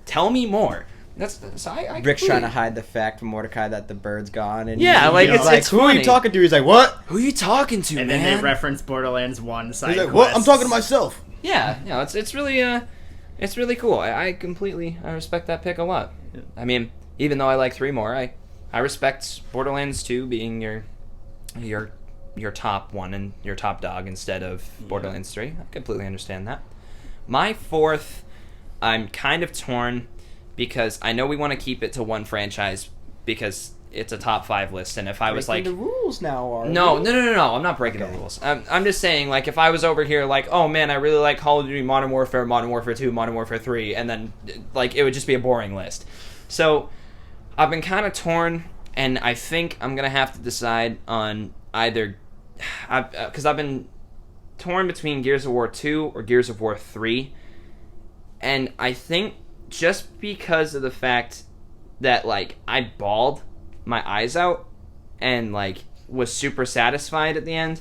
tell me more. That's so I Rick's completely- trying to hide the fact from Mordecai that the bird's gone. And Yeah, like, he's it's who are funny. you talking to? He's like, what? Who are you talking to, And man? then they reference Borderlands 1 side He's like, quests. what? I'm talking to myself. Yeah, it's really cool. I completely respect that pick a lot. Yeah. I mean, even though I like 3 more, I respect Borderlands 2 being your top one and your top dog instead of Borderlands 3. I completely understand that. My 4th, I'm kind of torn because I know we want to keep it to one franchise because it's a top 5 list, and if I was like, Breaking the rules now are no, I'm not breaking the rules. I'm just saying, like, if I was over here, like, oh man, I really like Call of Duty Modern Warfare 2, Modern Warfare 3, and then, like, it would just be a boring list. So, I've been kind of torn, and I think I'm going to have to decide on either, because I've been torn between Gears of War 2 or Gears of War 3, and I think just because of the fact that, like, I bawled my eyes out and like was super satisfied at the end,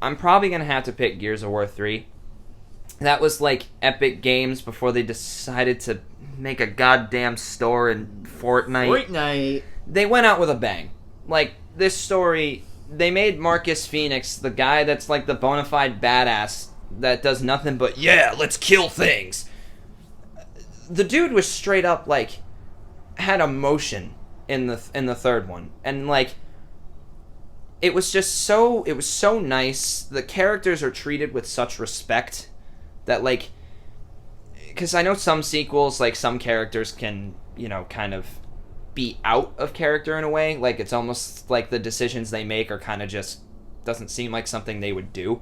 I'm probably gonna have to pick Gears of War 3. That was like Epic Games before they decided to make a goddamn store in Fortnite. They went out with a bang. Like, this story, they made Marcus Phoenix the guy that's like the bona fide badass that does nothing but, yeah, let's kill things. The dude was straight up like had emotion in the 3rd one, and like it was so nice. The characters are treated with such respect that, like, because I know some sequels, like, some characters can, you know, kind of be out of character in a way. Like, it's almost like the decisions they make are kind of just doesn't seem like something they would do.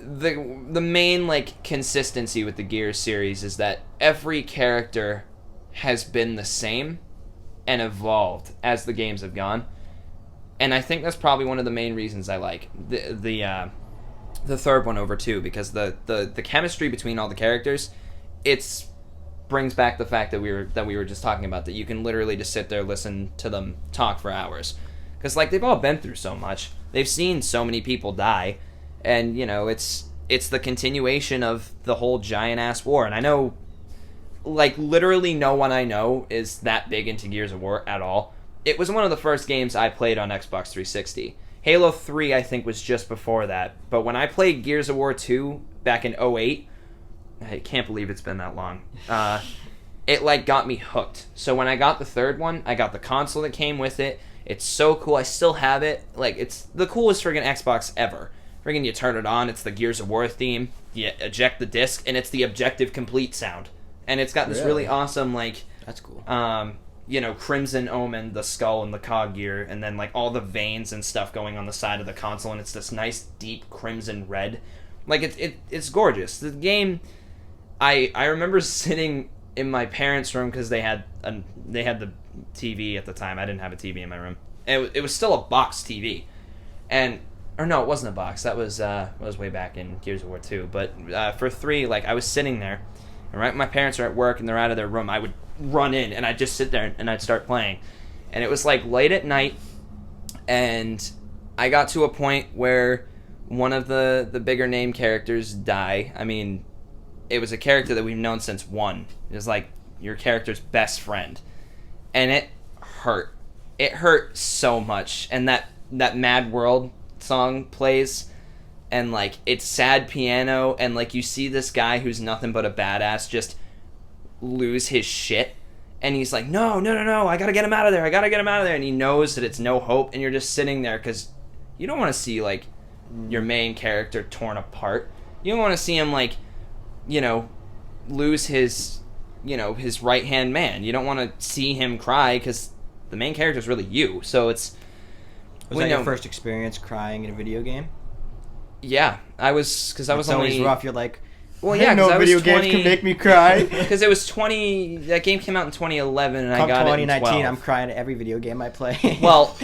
The main, like, consistency with the Gears series is that every character has been the same and evolved as the games have gone. And I think that's probably one of the main reasons I like the 3rd one over 2, because the chemistry between all the characters, it's brings back the fact that we were just talking about, that you can literally just sit there, listen to them talk for hours, because like they've all been through so much, they've seen so many people die, and you know it's the continuation of the whole giant ass war. And I know, like, literally no one I know is that big into Gears of War at all. It was one of the first games I played on Xbox 360. Halo 3, I think, was just before that. But when I played Gears of War 2 back in 2008, I can't believe it's been that long, it, like, got me hooked. So when I got the 3rd one, I got the console that came with it. It's so cool. I still have it. Like, it's the coolest friggin' Xbox ever. Friggin' you turn it on, it's the Gears of War theme, you eject the disc, and it's the Objective Complete sound. And it's got this really awesome, like, That's cool. you know, Crimson Omen, the skull and the cog gear, and then like all the veins and stuff going on the side of the console, and it's this nice deep crimson red. Like, it's gorgeous. The game, I remember sitting in my parents' room because they had the TV at the time. I didn't have a TV in my room. And it was still a box TV, and or no, it wasn't a box. That was way back in Gears of War 2. But for 3, like, I was sitting there, and right when my parents are at work and they're out of their room, I would run in and I'd just sit there and I'd start playing. And it was like late at night, and I got to a point where one of the bigger name characters die. I mean, it was a character that we've known since 1. It was like your character's best friend. And it hurt. It hurt so much. And that Mad World song plays, and like it's sad piano, and like you see this guy who's nothing but a badass just lose his shit, and he's like, no, I gotta get him out of there, and he knows that it's no hope, and you're just sitting there because you don't want to see like your main character torn apart. You don't want to see him like, you know, lose his, you know, his right hand man. You don't want to see him cry because the main character is really you. So it's Was that your first experience crying in a video game? Yeah, I was, because I was only... It's always rough. You're like, well, yeah, no video 20... games can make me cry. Because it was 20... That game came out in 2011, and I got it in 2019. I'm crying at every video game I play. Well,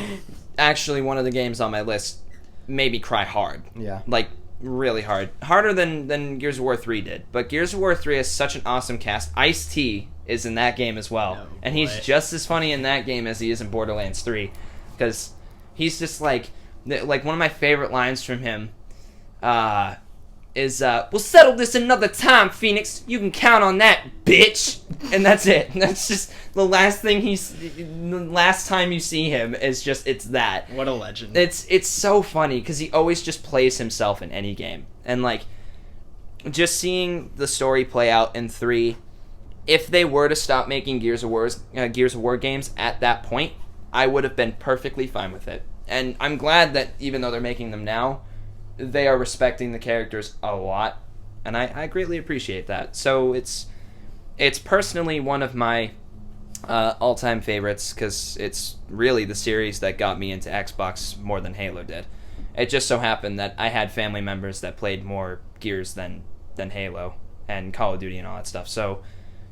actually, one of the games on my list made me cry hard. Yeah. Like, really hard. Harder than Gears of War 3 did. But Gears of War 3 has such an awesome cast. Ice-T is in that game as well. Oh, and he's just as funny in that game as he is in Borderlands 3. Because he's just like one of my favorite lines from him is, we'll settle this another time, Phoenix. You can count on that, bitch. And that's it. That's just the last time you see him is just, it's that. What a legend. It's so funny because he always just plays himself in any game. And like, just seeing the story play out in 3, if they were to stop making Gears of War games at that point, I would have been perfectly fine with it. And I'm glad that even though they're making them now, they are respecting the characters a lot, and I greatly appreciate that. So it's personally one of my all-time favorites because it's really the series that got me into Xbox more than Halo did. It just so happened that I had family members that played more Gears than Halo and Call of Duty and all that stuff. So,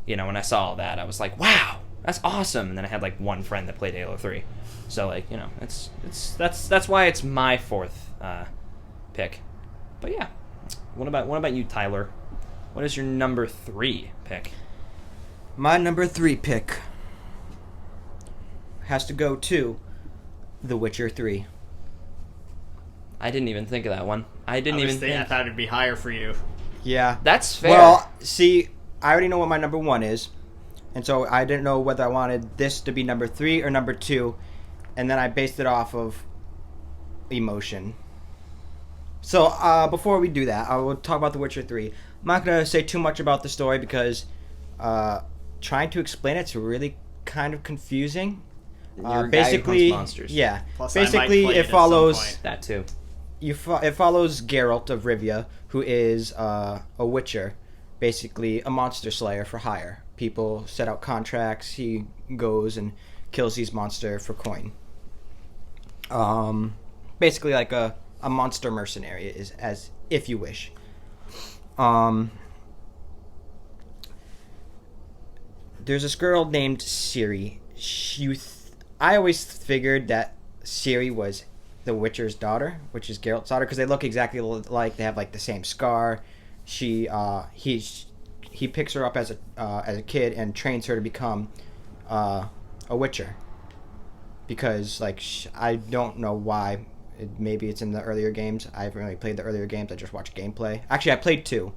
you know, when I saw all that, I was like, wow, that's awesome. And then I had like one friend that played Halo 3. So like, you know, that's why it's my fourth pick. But yeah, what about you, Tyler? What is your number 3 pick? My number 3 pick has to go to The Witcher 3. I didn't even think of that one. I thought it'd be higher for you. Yeah. That's fair. Well, see, I already know what my number 1 is, and so I didn't know whether I wanted this to be number 3 or number 2, and then I based it off of emotion. So, before we do that, I will talk about The Witcher 3. I'm not going to say too much about the story because trying to explain it's really kind of confusing. You're a basically, guy who hunts monsters. Yeah. Plus, I might basically, play it it at some follows point. That too. it follows Geralt of Rivia, who is a witcher, basically a monster slayer for hire. People set out contracts. He goes and kills these monsters for coin. Basically like a monster mercenary, is as if you wish. There's this girl named Ciri. I always figured that Ciri was the Witcher's daughter, which is Geralt's daughter, because they look exactly like. They have like the same scar. He picks her up as a kid and trains her to become a Witcher. Because like I don't know why. Maybe it's in the earlier games. I haven't really played the earlier games. I just watched gameplay. Actually, I played 2.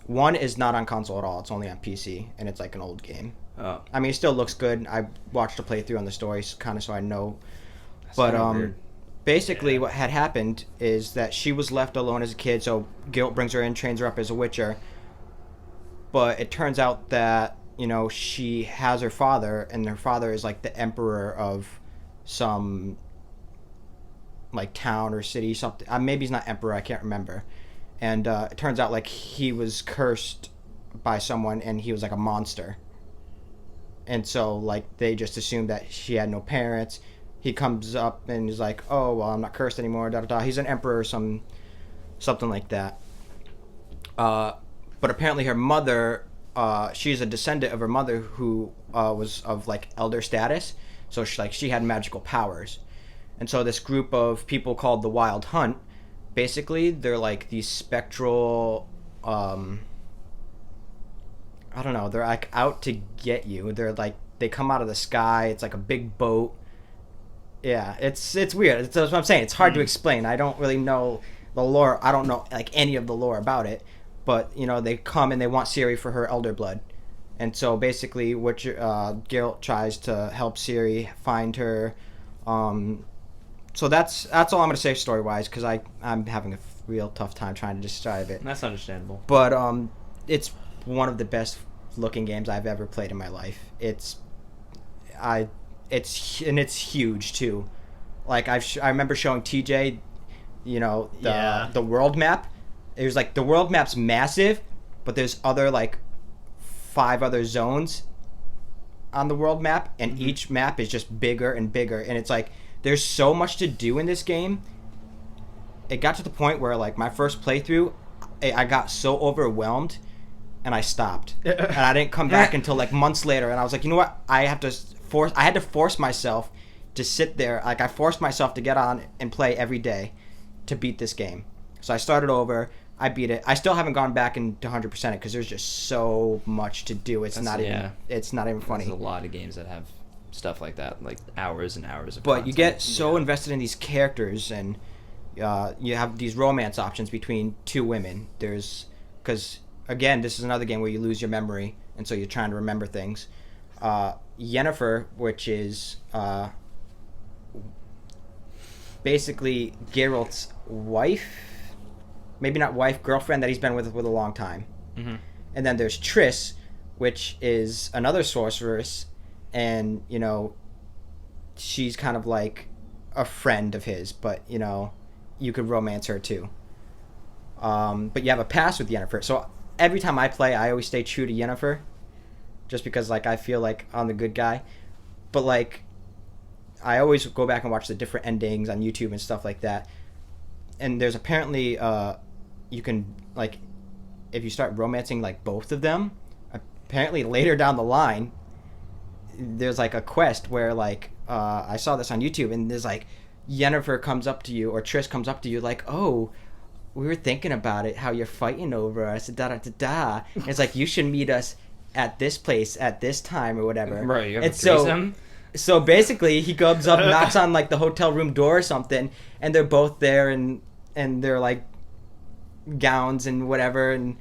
1 is not on console at all. It's only on PC, and it's like an old game. Oh. I mean, it still looks good. I watched a playthrough on the story, kind of, so I know. That's But weird. basically, what had happened is that she was left alone as a kid. So Geralt brings her in, trains her up as a Witcher. But it turns out that she has her father, and her father is like the emperor of some like town or city, something. Maybe he's not emperor. I can't remember. And it turns out like he was cursed by someone, and he was like a monster. And so like they just assumed that she had no parents. He comes up and is like, "Oh well, I'm not cursed anymore." Da da da. He's an emperor or something like that. But apparently her mother, she's a descendant of her mother who was of like elder status. So she had magical powers. And so this group of people called the Wild Hunt, basically they're like these spectral, I don't know, they're like out to get you. They're like, they come out of the sky. It's like a big boat. Yeah, it's weird. That's what I'm saying. It's hard to explain. I don't really know the lore. I don't know like any of the lore about it. But, you know, they come and they want Ciri for her elder blood. And so basically Geralt tries to help Ciri find her. So that's all I'm going to say story-wise, because I'm having a real tough time trying to describe it. That's understandable. But it's one of the best looking games I've ever played in my life. It's huge too. Like I remember showing TJ, you know, the world map. It was like the world map's massive, but there's other like 5 other zones on the world map, and each map is just bigger and bigger, and it's like there's so much to do in this game. It got to the point where like my first playthrough, I got so overwhelmed and I stopped. And I didn't come back until like months later, and I was like, you know what? I had to force myself to sit there. Like I forced myself to get on and play every day to beat this game. So I started over. I beat it. I still haven't gone back into 100% it because there's just so much to do. It's not even funny. There's a lot of games that have stuff like that, like hours and hours of But content. you get so invested in these characters, and you have these romance options between 2 women. Because again, this is another game where you lose your memory, and so you're trying to remember things. Yennefer, which is basically Geralt's wife. Maybe not wife, girlfriend that he's been with a long time. Mm-hmm. And then there's Triss, which is another sorceress, and, you know, she's kind of like a friend of his, but, you know, you could romance her too. But you have a pass with Yennefer. So every time I play, I always stay true to Yennefer, just because, like, I feel like I'm the good guy. But, like, I always go back and watch the different endings on YouTube and stuff like that. And there's apparently... you can, like, if you start romancing, like, both of them, apparently later down the line, there's, like, a quest where, like, I saw this on YouTube, and there's, like, Yennefer comes up to you, or Triss comes up to you, like, oh, we were thinking about it, how you're fighting over us, da-da-da-da. And it's like, you should meet us at this place, at this time, or whatever. Right, you have and a threesome? So basically, he comes up, knocks on, like, the hotel room door or something, and they're both there, and they're, like, gowns and whatever, and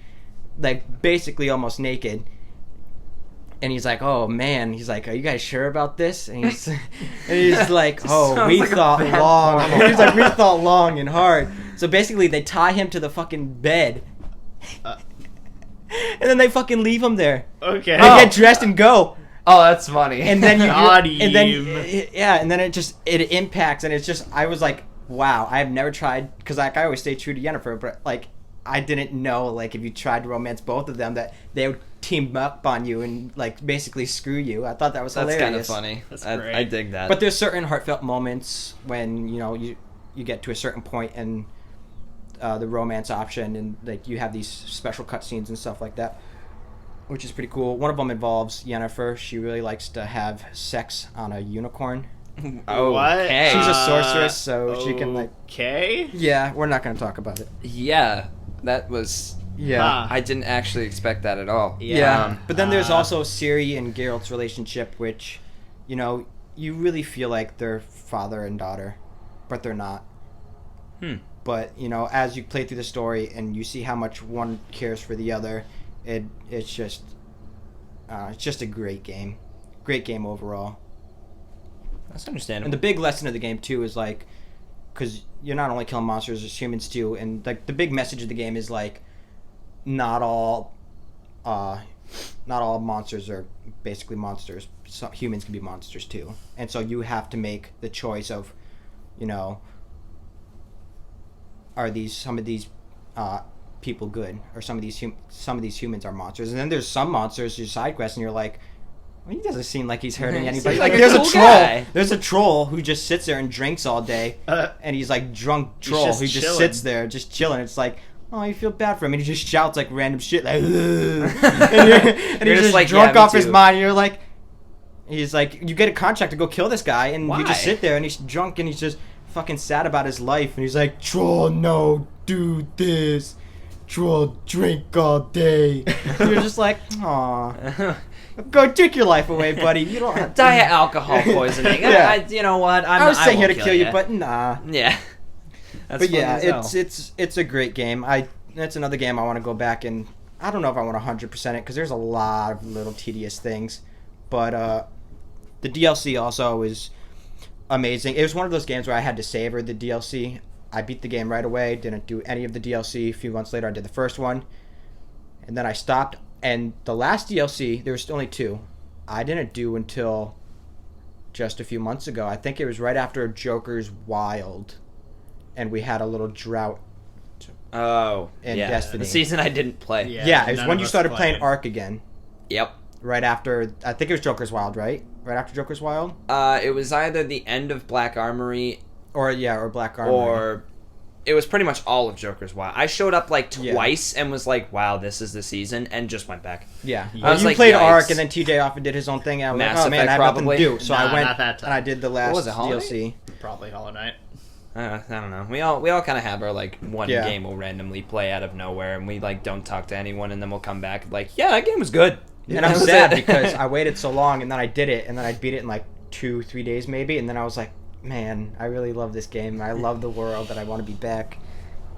like basically almost naked, and he's like, oh man, he's like, are you guys sure about this? And he's like, oh, we thought long. He's like, we thought long and hard. So basically they tie him to the fucking bed, and then they fucking leave him there. Okay. They get dressed and go. Oh, that's funny. And then and then it impacts, and it's just, I was like, wow, I have never tried, because like I always stay true to Yennefer, but like I didn't know, like, if you tried to romance both of them, that they would team up on you and like basically screw you. I thought that was hilarious. That's kind of funny. That's great. I dig that. But there's certain heartfelt moments when, you know, you get to a certain point in the romance option, and like you have these special cutscenes and stuff like that, which is pretty cool. One of them involves Yennefer. She really likes to have sex on a unicorn. Oh, What? okay. She's a sorceress, so she can, like... Okay. Yeah, we're not going to talk about it. Yeah, that was... Yeah. Huh. I didn't actually expect that at all. Yeah. But then there's also Ciri and Geralt's relationship, which, you know, you really feel like they're father and daughter, but they're not. But, you know, as you play through the story and you see how much one cares for the other, it's just a great game. Great game overall. That's understandable. And the big lesson of the game too is like, because you're not only killing monsters, there's humans too, and like the big message of the game is like, not all monsters are basically monsters. Some humans can be monsters too, and so you have to make the choice of, you know, are some of these people good, or some of these humans are monsters, and then there's some monsters, your side quests, and you're like, well, he doesn't seem like he's hurting anybody. Like, there's cool a troll. guy. There's a troll who just sits there and drinks all day, and he's like drunk troll just who just chilling. sits there just chilling. It's like, oh, you feel bad for him, and he just shouts like random shit, like, and he's just like drunk yeah, me off his too. mind. And you're like, he's like, you get a contract to go kill this guy, and Why? you just sit there, and he's drunk, and he's just, fucking sad about his life, and he's like, Troll, no, do this. Troll, drink all day. You're just like, aw. Go take your life away, buddy. You don't have to Die of alcohol poisoning. Yeah. You know what? I was saying here won't to kill you, but nah. Yeah. That's But yeah, funny as hell. it's a great game. That's another game I want to go back and I don't know if I want to 100% it because there's a lot of little tedious things, but the DLC also is amazing. It was one of those games where I had to savor the DLC. I beat the game right away, didn't do any of the DLC. A few months later, I did the first one, and then I stopped. And the last DLC, there was only 2. I didn't do until just a few months ago. I think it was right after Joker's Wild, and we had a little drought. Oh, in yeah. Destiny. The season I didn't play. Yeah, it was none when of you us started played. playing Ark again. Yep. Right after, I think it was Joker's Wild, right? Right after Joker's Wild? It was either the end of Black Armory Or Black Armory. or it was pretty much all of Joker's Wild. I showed up like Yeah. twice and was like, wow, this is the season, and just went back. Yeah. I was You like, played yikes. Ark, and then TJ off and did his own thing, and I was Mass like, oh man, Effect, I have nothing probably. to do. So I Nah, went not that time. and I did the last was it, Holiday? DLC. Probably Hollow Knight. I don't know. We all kind of have our like one Yeah. game we'll randomly play out of nowhere, and we like don't talk to anyone, and then we'll come back like, yeah, that game was good. And That I'm was sad it. because I waited so long, and then I did it, and then I beat it in like 2-3 days maybe, and then I was like, man, I really love this game. I love the world, and I want to be back.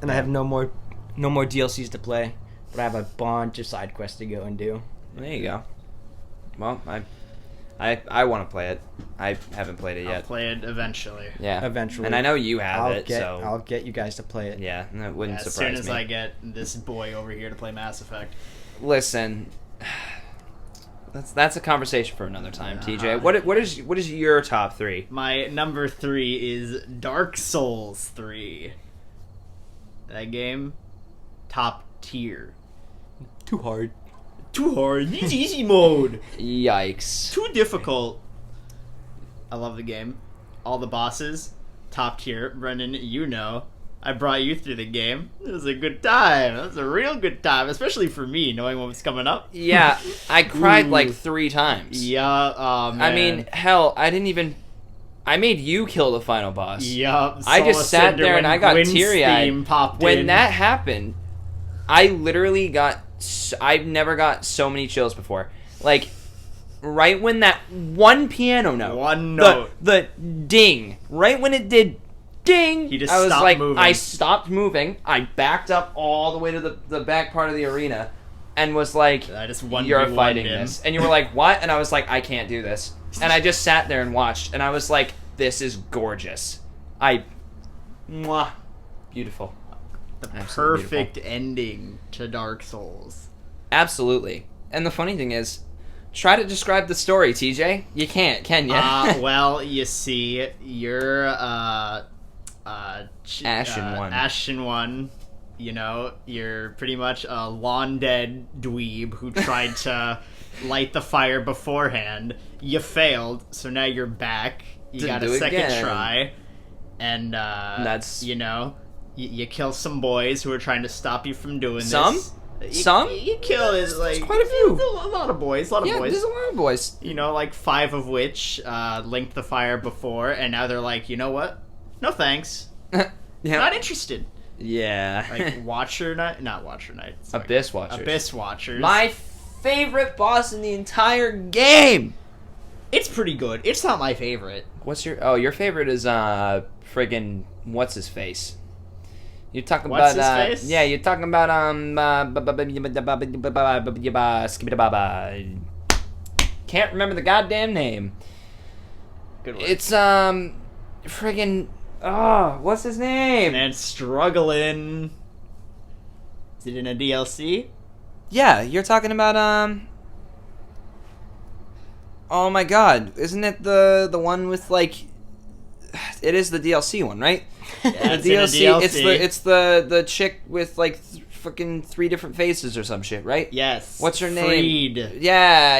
And I have no more DLCs to play, but I have a bunch of side quests to go and do. There you go. Well, I want to play it. I haven't played it I'll yet. play it eventually. Yeah, Eventually. and I know you have I'll it, I'll so get you guys to play it. yeah, that wouldn't As surprise soon as me. I get this boy over here to play Mass Effect. Listen, that's a conversation for another time, TJ. What is your top 3? My number 3 is Dark Souls 3. That game, top tier. Too hard. Too hard. It's easy mode. Yikes! Too difficult. I love the game. All the bosses, top tier. Brendan, you know, I brought you through the game. It was a good time. It was a real good time, especially for me, knowing what was coming up. Yeah, I cried Ooh. like 3 times. Yeah, oh man. I mean, hell, I made you kill the final boss. Yup. I just sat there and I got Gwyn's teary-eyed. theme popped When in. that happened, I literally I've never got so many chills before. Like, right when that one piano note. One note. The ding. Right when it did ding. He just I was stopped like, moving. I stopped moving. I backed up all the way to the back part of the arena and was like, I just you're 1v1'd fighting him. this. And you were like, what? And I was like, I can't do this. And I just sat there and watched. And I was like, this is gorgeous. Mwah. Beautiful. The Absolutely perfect ending to Dark Souls. Absolutely. And the funny thing is, try to describe the story, TJ. You can't, can you? Well, you see, you're Ashen One. Ashen One. You know, you're pretty much a lawn-dead dweeb who tried to light the fire beforehand. You failed, so now you're back. You Didn't got do a it second again. try. And, That's- you know, you kill some boys who are trying to stop you from doing Some? this. Some? You kill is like quite a few. A lot of boys. A lot of yeah, boys. there's a lot of boys. You know, like 5 of which linked the fire before, and now they're like, you know what? No thanks. Yeah. Not interested. Yeah. Like Watcher Knight, not Watcher Knight. sorry. Abyss Watchers. Abyss Watchers. My favorite boss in the entire game. It's pretty good. It's not my favorite. What's your favorite is friggin' what's his face? You're talking What's about his face? yeah, you're talking about can't remember the goddamn name. Good one. It's friggin' what's his name? And struggling. Is it in a DLC? Yeah, you're talking about oh my god, isn't it the one with like it is the DLC one, right? Yeah, The it's in a DLC. it's the chick with like fucking 3 different faces or some shit, right? Yes. What's her name? Freed. Yeah,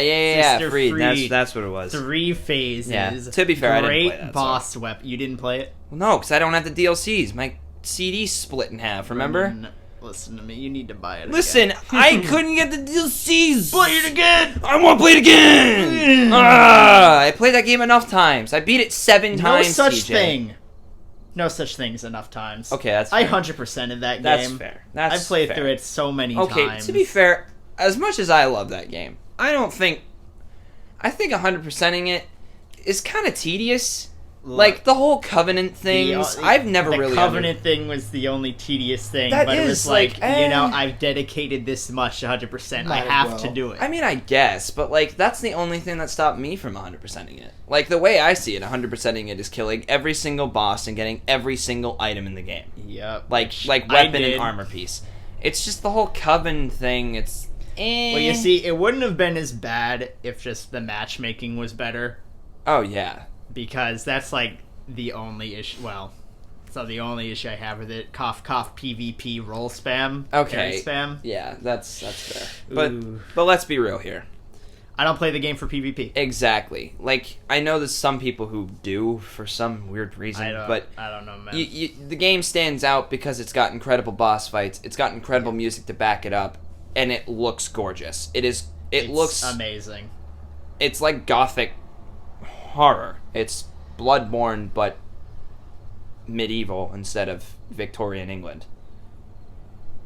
Sister Freed. Freed. That's what it was. 3 phases. Yeah. To be fair, I didn't Great play that, so- boss weapon. You didn't play it? Well, no, because I don't have the DLCs. My CD split in half. Remember? Listen to me. You need to buy it. Listen, again. I couldn't get the DLCs. Play it again. I want to play it again. I played that game enough times. I beat it 7 No times. such TJ. thing. No such things enough times. Okay, that's I fair. 100%ed that game. That's fair. I've I've played through it so many Okay, times. to be fair, as much as I love that game, I think 100%ing it is kind of tedious. Like the whole Covenant things, I've never the really. The Covenant thing was the only tedious thing, That but it is, was like, like, you know, I've dedicated this much to 100%. I Might as have well. to do it. I mean, I guess, but like that's the only thing that stopped me from 100%ing it. Like the way I see it, 100%ing it is killing every single boss and getting every single item in the game, Yep. like I weapon did. and armor piece. It's just the whole Coven thing. It's Well, you see, it wouldn't have been as bad if just the matchmaking was better, Oh yeah, because that's like the only issue. Well, it's not the only issue I have with it. Cough, cough, PvP, roll spam. Okay. Carry spam. yeah, that's fair. But Ooh. let's be real here. I don't play the game for PvP. Exactly. Like I know there's some people who do for some weird reason, I but don't know, man. the game stands out because it's got incredible boss fights. It's got incredible music to back it up, and it looks gorgeous. It looks amazing. It's like gothic horror. It's Bloodborne, but medieval instead of Victorian England.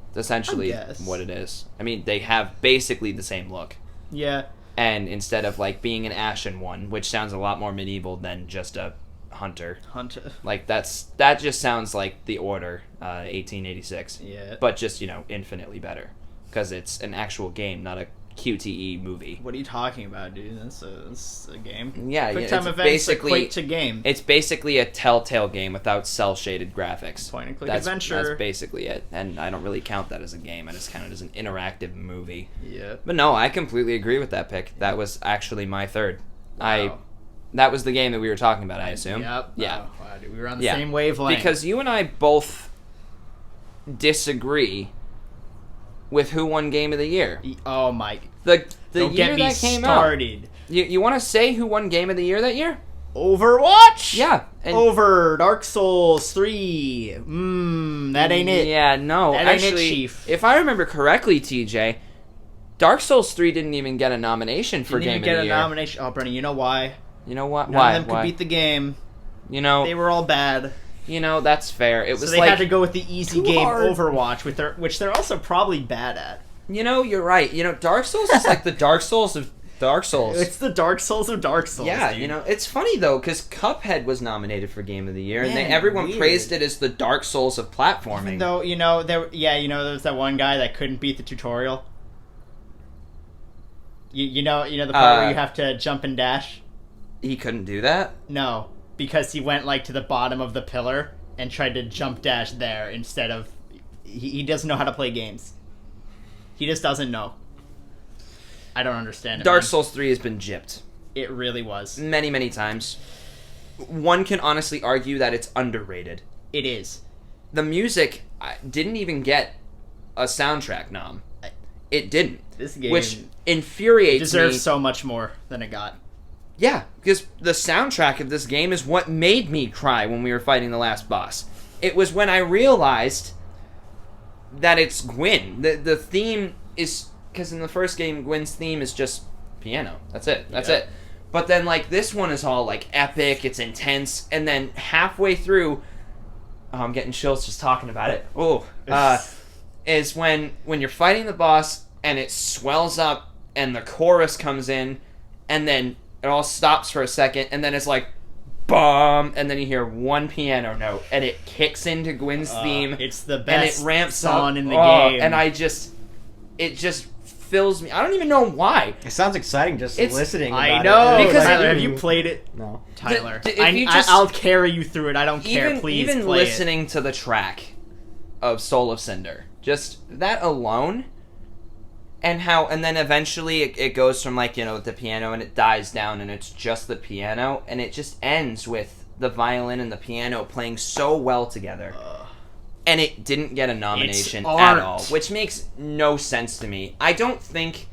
It's essentially I guess. what it is. I mean, they have basically the same look. Yeah. And instead of like being an ashen one, which sounds a lot more medieval than just a hunter, Hunter. like that just sounds like The Order, 1886. Yeah. But just infinitely better because it's an actual game, not a QTE movie. What are you talking about, dude? That's a game. Yeah, Quick yeah, time it's events basically- equate to game. It's basically a Telltale game without cell-shaded graphics. Point and click That's adventure. basically it, and I don't really count that as a game. I just count it as an interactive movie. Yeah. But no, I completely agree with that pick. That was actually my third. Wow. That was the game that we were talking about, I assume. Yep. Yeah. Oh, wow, dude, we were on the Yeah. same wavelength. Because you and I both disagree with who won Game of the Year. Oh my! The Don't year get me that came out. started. You want to say who won Game of the Year that year? Overwatch. Yeah. And Over Dark Souls 3. That ain't it. Yeah, no. That ain't it, actually, Chief. if I remember correctly, TJ, Dark Souls 3 didn't even get a nomination for Didn't Game even of get the a Year. nomination. Oh, Brennan, you know why? You know what? None Why? of them Why? could beat the game. You know, They were all bad. that's fair. It So was they like had to go with the easy too game hard. Overwatch, which they're also probably bad at. you're right. Dark Souls is like the Dark Souls of Dark Souls. It's the Dark Souls of Dark Souls. Yeah, dude. it's funny though because Cuphead was nominated for Game of the Year, and Man, everyone weird. praised it as the Dark Souls of platforming. Though there was that one guy that couldn't beat the tutorial. You know the part where you have to jump and dash. He couldn't do that. No, because he went like to the bottom of the pillar and tried to jump dash there instead of. He doesn't know how to play games. He just doesn't know. I don't understand it. Dark man. Souls 3 has been gypped It really was. many, many times. One can honestly argue that it's underrated. It is. The music didn't even get a soundtrack nom. It didn't. This game Which infuriates deserves me. so much more than it got. Yeah, because the soundtrack of this game is what made me cry when we were fighting the last boss. It was when I realized that it's Gwyn. The theme is... Because in the first game, Gwyn's theme is just piano. That's it. That's Yeah. it. But then, this one is all, epic. It's intense. And then halfway through... Oh, I'm getting chills just talking about it. Oh. Is when you're fighting the boss, and it swells up, and the chorus comes in, and then it all stops for a second, and then it's like... Bomb, and then you hear one piano note, and it kicks into Gwyn's theme. It's the And best it ramps song up in the oh, game. and it just fills me. I don't even know why. It sounds exciting just It's- listening. I about know. it. Because Tyler, it- have you played it? No. Tyler, if you just- I'll carry you through it. I don't care. Please even play listening to the track of Soul of Cinder, just that alone, and then eventually it goes from the piano and it dies down and it's just the piano and it just ends with the violin and the piano playing so well together. And it didn't get a nomination It's at art. all, which makes no sense to me. I don't think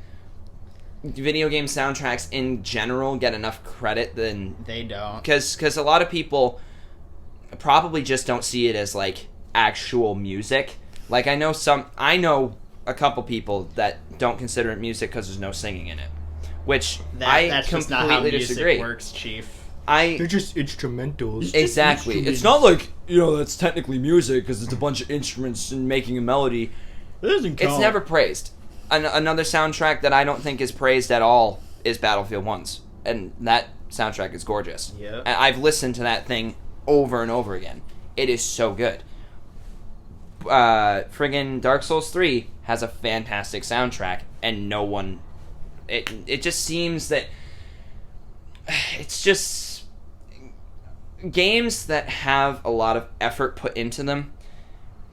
video game soundtracks in general get enough credit than it. They don't. because a lot of people probably just don't see it as actual music. I know a couple people that don't consider it music because there's no singing in it, which I That's just not how completely music disagree. works, Chief. They're just instrumentals. Exactly. It's not like, that's technically music because it's a bunch of instruments and making a melody. It doesn't count. It's never praised. Another soundtrack that I don't think is praised at all is Battlefield 1's. And that soundtrack is gorgeous. Yep. And I've listened to that thing over and over again. It is so good. Friggin' Dark Souls 3 has a fantastic soundtrack, and no one... It just seems that... It's just... Games that have a lot of effort put into them,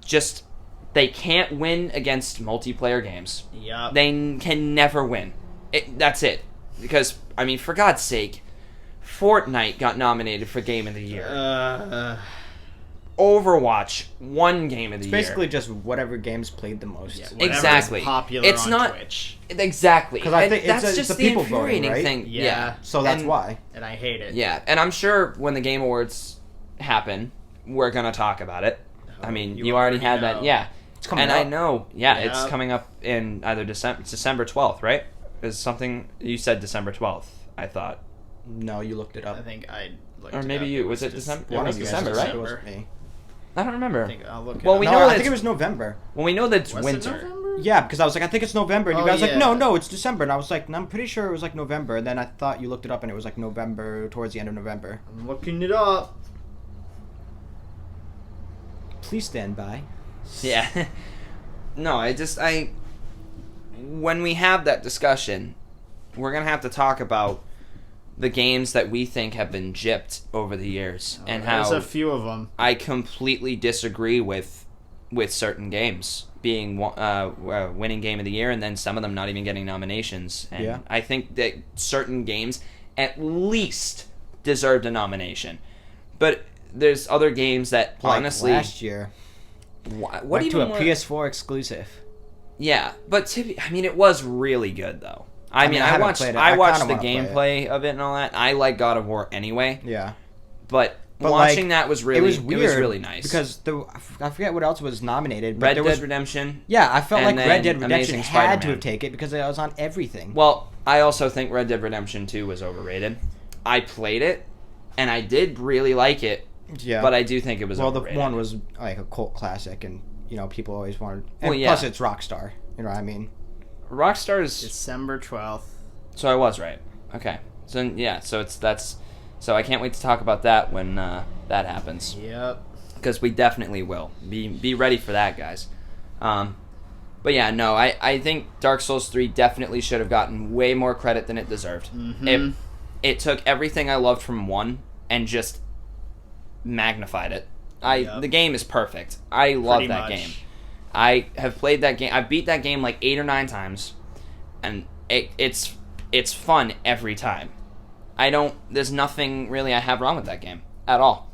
just... They can't win against multiplayer games. Yep. They can never win. That's it. Because, I mean, for God's sake, Fortnite got nominated for Game of the Year. Overwatch won Game of the Year. It's basically just whatever games played the most. Yeah, Exactly. Popular It's on not Twitch, Exactly. 'Cause I think that's it's just the the people voting, infuriating right? thing. Yeah. So that's And- why. and I hate it. Yeah, and I'm sure when the Game Awards happen, we're gonna talk about it. I mean, you already had that. know. Yeah. It's coming And up. I know, it's Yeah. coming up in either December. It's December 12th, right? Is something you said December 12th? I thought, No, you looked it up. I think I looked or it maybe up. you. Was it just- December? it It was was December, It right? wasn't me. I don't remember. I think I'll look it Well, up. we No, know I that think it's- it was November. Well, we know that it's Was it winter. November? Yeah, because I was like, I think it's November, and you Oh, guys like, yeah. no, it's December, and I was like, no, I'm pretty sure it was like November. And then I thought you looked it up, and it was like November, towards the end of November. I'm looking it up. Please stand by. Yeah. No, when we have that discussion, we're going to have to talk about the games that we think have been gypped over the years and There's how a few of them. I completely disagree with certain games being winning game of the year and then some of them not even getting nominations. And Yeah. I think that certain games at least deserved a nomination. But there's other games that Like honestly... last year, What went even to a wa- PS4 exclusive. Yeah, but it was really good though. I mean, I haven't watched played it. I I watched kinda the wanna gameplay of it and all that. I like God of War anyway, Yeah. but But, watching like, that was really it was weird. It was really nice because I forget what else was nominated. But Red there Dead was, Redemption. Yeah, I felt and like Red then Dead Redemption Amazing had to Spider-Man. have taken it because it was on everything. Well, I also think Red Dead Redemption 2 was overrated. I played it, and I did really like it, Yeah. but I do think it was Well, the overrated. one was like a cult classic, and people always wanted. And Well, yeah. plus, it's Rockstar. You know what I mean? Rockstar's... December 12th. So I was right. Okay. So, yeah, so So I can't wait to talk about that when that happens. Yep. Because we definitely will. Be ready for that, guys. But yeah, no, I think Dark Souls 3 definitely should have gotten way more credit than it deserved. Mhm. It took everything I loved from 1 and just magnified it. Yep. The game is perfect. I love Pretty that much. game. I have played that game. I beat that game like 8 or 9 times, and it's fun every time. There's nothing really I have wrong with that game at all.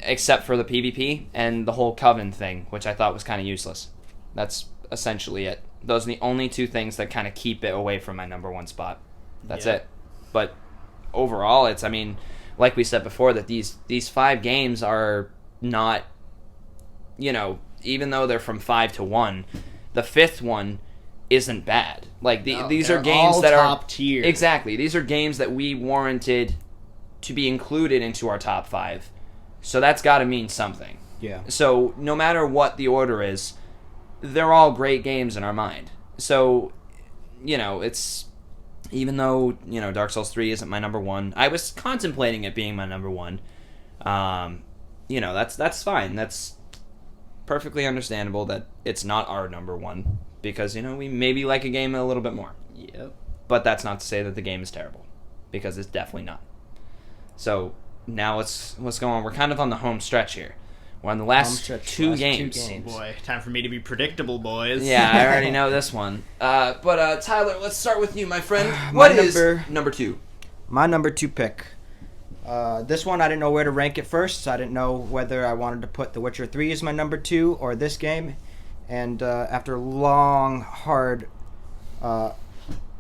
Except for the PvP and the whole Coven thing, which I thought was kind of useless. That's essentially it. Those are the only two things that kind of keep it away from my number 1 spot. That's Yeah. it. But overall, like we said before, that these 5 games are not, even though they're from 5 to 1, the 5th one isn't bad. Like these are They're games all that top are tier. Exactly. These are games that we warranted to be included into our top 5. So that's got to mean something. Yeah. So no matter what the order is, they're all great games in our mind. So, it's... Even though, Dark Souls 3 isn't my number 1, I was contemplating it being my number 1. That's fine. That's perfectly understandable that it's not our number 1. Because, we maybe like a game a little bit more. Yep. But that's not to say that the game is terrible. Because it's definitely not. So, now let's go on. We're kind of on the home stretch here. We're on the last two games. Oh boy, time for me to be predictable, boys. Yeah, I already know this one. But Tyler, let's start with you, my friend. My What is number- number 2? My number 2 pick. This one, I didn't know where to rank it first. So I didn't know whether I wanted to put The Witcher 3 as my number 2 or this game. And after long, hard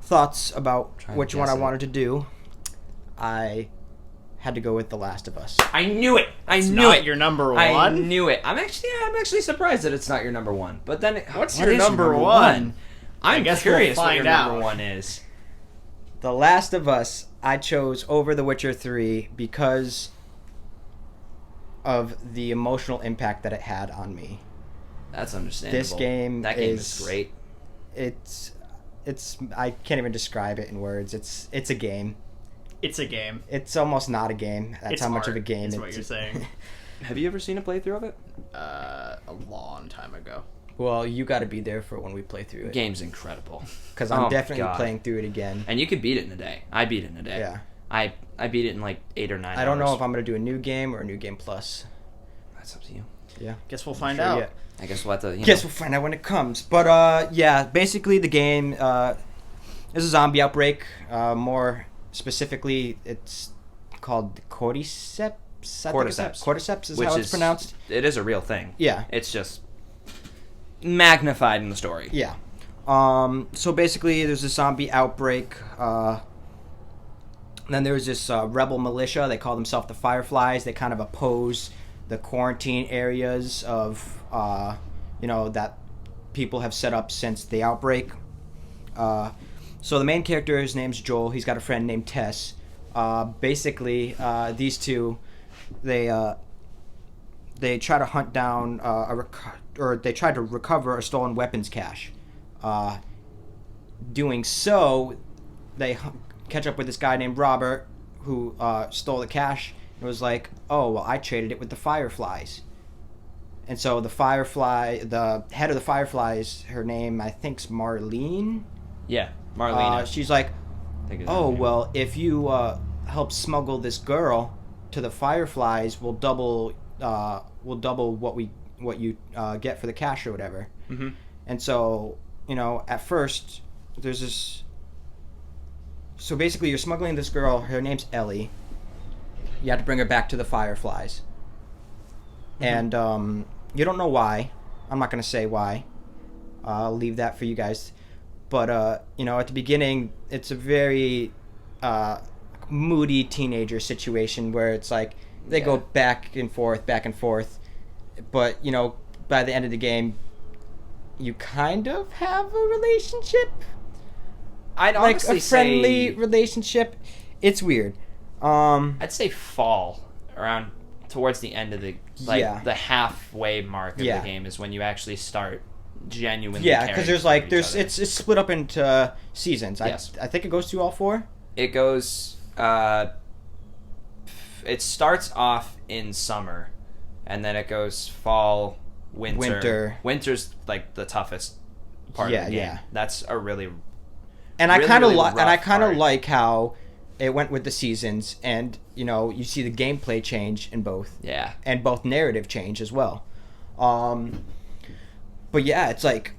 thoughts about Trying to which one guess I it. wanted to do, I had to go with The Last of Us. I knew it. I It's knew not it. your number I one. knew it. I'm actually surprised that it's not your number 1. But then, What's what your is number one? one? I'm I guess we'll curious what find your number out. 1 is. The Last of Us I chose over The Witcher 3 because of the emotional impact that it had on me. That's understandable. This game that game is great. It's I can't even describe it in words. It's a game. It's a game. It's almost not a game. That's It's how much art, of a game is what you're saying. Have you ever seen a playthrough of it? A long time ago. Well, you got to be there for when we play through The it. game's incredible. Because Oh I'm my definitely God. playing through it again. And you could beat it in a day. I beat it in a day. Yeah. I beat it in like 8 or 9 hours. I don't know if I'm going to do a new game or a new game plus. That's up to you. Yeah. Guess we'll find Sure, out. yeah. I guess we'll have to, Guess we'll find out when it comes. But yeah, basically the game is a zombie outbreak. More specifically, it's called Cordyceps. I think it's Cordyceps. Cordyceps is which how it's pronounced. It is a real thing. Yeah. It's just magnified in the story. Yeah. So basically, there's a zombie outbreak. Then there's this rebel militia. They call themselves the Fireflies. They kind of oppose the quarantine areas of, that people have set up since the outbreak. So the main character, his name's Joel. He's got a friend named Tess. Basically, these two, they try to hunt down they try to recover a stolen weapons cache. Doing so, they catch up with this guy named Robert who stole the cache and was like, "Oh, well, I traded it with the Fireflies." And so the head of the Fireflies, her name I think's Marlene. Yeah, Marlena. She's like, I think is "Oh, her name. well, if you help smuggle this girl to the Fireflies, we'll double what you get for the cash or whatever." Mhm. And so, at first, there's this. So basically, you're smuggling this girl. Her name's Ellie. You have to bring her back to the Fireflies. And you don't know why. I'm not going to say why. I'll leave that for you guys. But, at the beginning, it's a very moody teenager situation where it's like they go back and forth. But, by the end of the game, you kind of have a relationship. I'd Like honestly a friendly say, relationship. It's weird. I'd say fall around towards the end of the Yeah. the halfway mark of Yeah. the game is when you actually start genuinely Yeah, caring because there's for like each there's other. it's split up into seasons. Yes. I think it goes through all 4. It goes it starts off in summer and then it goes fall, winter. Winter's like the toughest part Yeah, of the game. yeah. That's a really And I really, kind of really like and I rough kind of part. like how it went with the seasons, and you see the gameplay change in both, yeah. and both narrative change as well. But yeah, it's like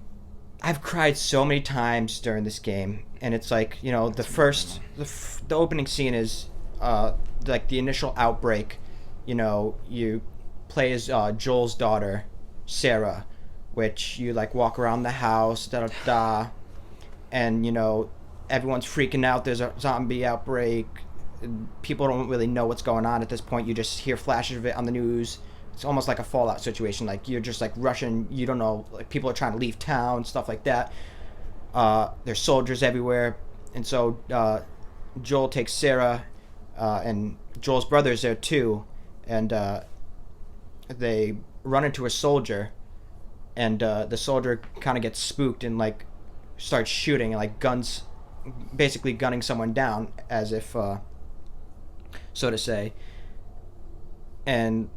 I've cried so many times during this game, and it's like the opening scene is like the initial outbreak. You play as Joel's daughter, Sarah, which you like walk around the house, and everyone's freaking out. There's a zombie outbreak. People don't really know what's going on at this point. You just hear flashes of it on the news. It's almost like a Fallout situation. Like you're just like rushing. You don't know. Like people are trying to leave town, stuff like that. There's soldiers everywhere, and so Joel takes Sarah, and Joel's brother's there too, and they run into a soldier, and the soldier kind of gets spooked and like starts shooting, like guns, basically gunning someone down, as if so to say. And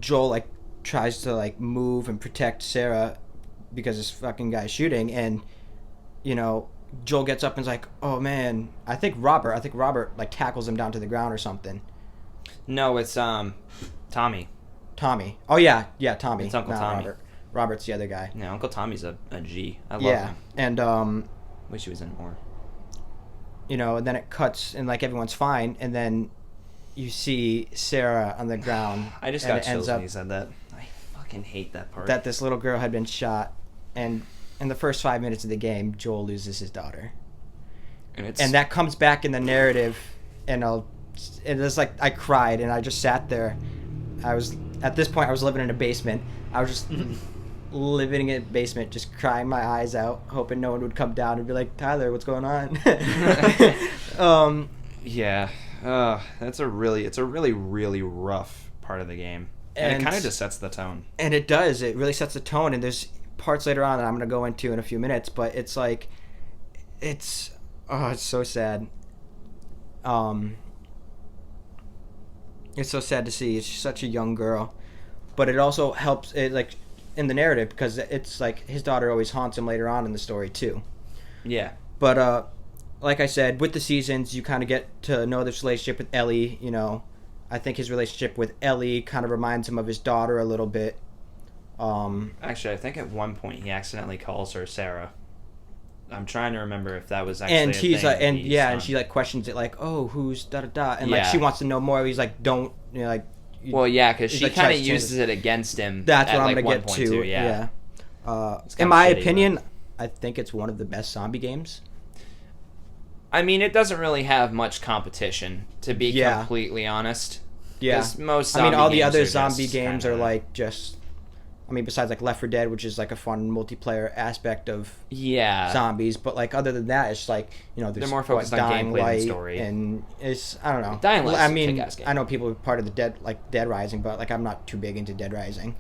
Joel like tries to like move and protect Sarah because this fucking guy's shooting, and Joel gets up and is like, "Oh man," I think Robert like tackles him down to the ground or something. No, it's Tommy. Tommy. Oh yeah, Tommy. It's Uncle not Tommy. Robert. Robert's the other guy. No, Uncle Tommy's a G. I love Yeah, him. and Wish he was in more. and then it cuts and like everyone's fine, and then you see Sarah on the ground. I just and got it chills ends when up you said that. I fucking hate that part. that this little girl had been shot, and in the first 5 minutes of the game, Joel loses his daughter, and that comes back in the narrative, and it was like I cried and I just sat there. At this point I was living in a basement. I was just living in a basement, just crying my eyes out, hoping no one would come down and be like, "Tyler, what's going on?" Yeah, it's a really really rough part of the game, and it kind of just sets the tone. And it does. It really sets the tone. And there's parts later on that I'm going to go into in a few minutes, but it's like, it's so sad. It's so sad to see. She's such a young girl, but it also helps it like in the narrative because it's like his daughter always haunts him later on in the story too. Yeah. But like I said, with the seasons, you kind of get to know this relationship with Ellie. You know, I think his relationship with Ellie kind of reminds him of his daughter a little bit. Actually, I think at one point he accidentally calls her Sarah. I'm trying to remember if that was actually. And a he's thing like, that and he's yeah, done. and she like questions it like, oh, who's da da da, and like Yeah. she wants to know more. He's like, don't, you know, like. Well, yeah, because he's she like, kind tries of to uses it against him. That's at what I'm like gonna one get point to. too, yeah. In kinda my shitty, opinion, I think it's one of the best zombie games. I mean, it doesn't really have much competition, to be Yeah. completely honest. Yeah, 'Cause most I mean, all the zombie other games are zombie just games kinda- are like just. I mean, besides like Left 4 Dead, which is like a fun multiplayer aspect of Yeah. zombies, but like other than that, it's like, you know, there's They're more focused on Dying gameplay than Light, story. and it's, I don't know. Dying Light's I a mean, kick-ass game. I know people are part of the Dead Rising, but like I'm not too big into Dead Rising.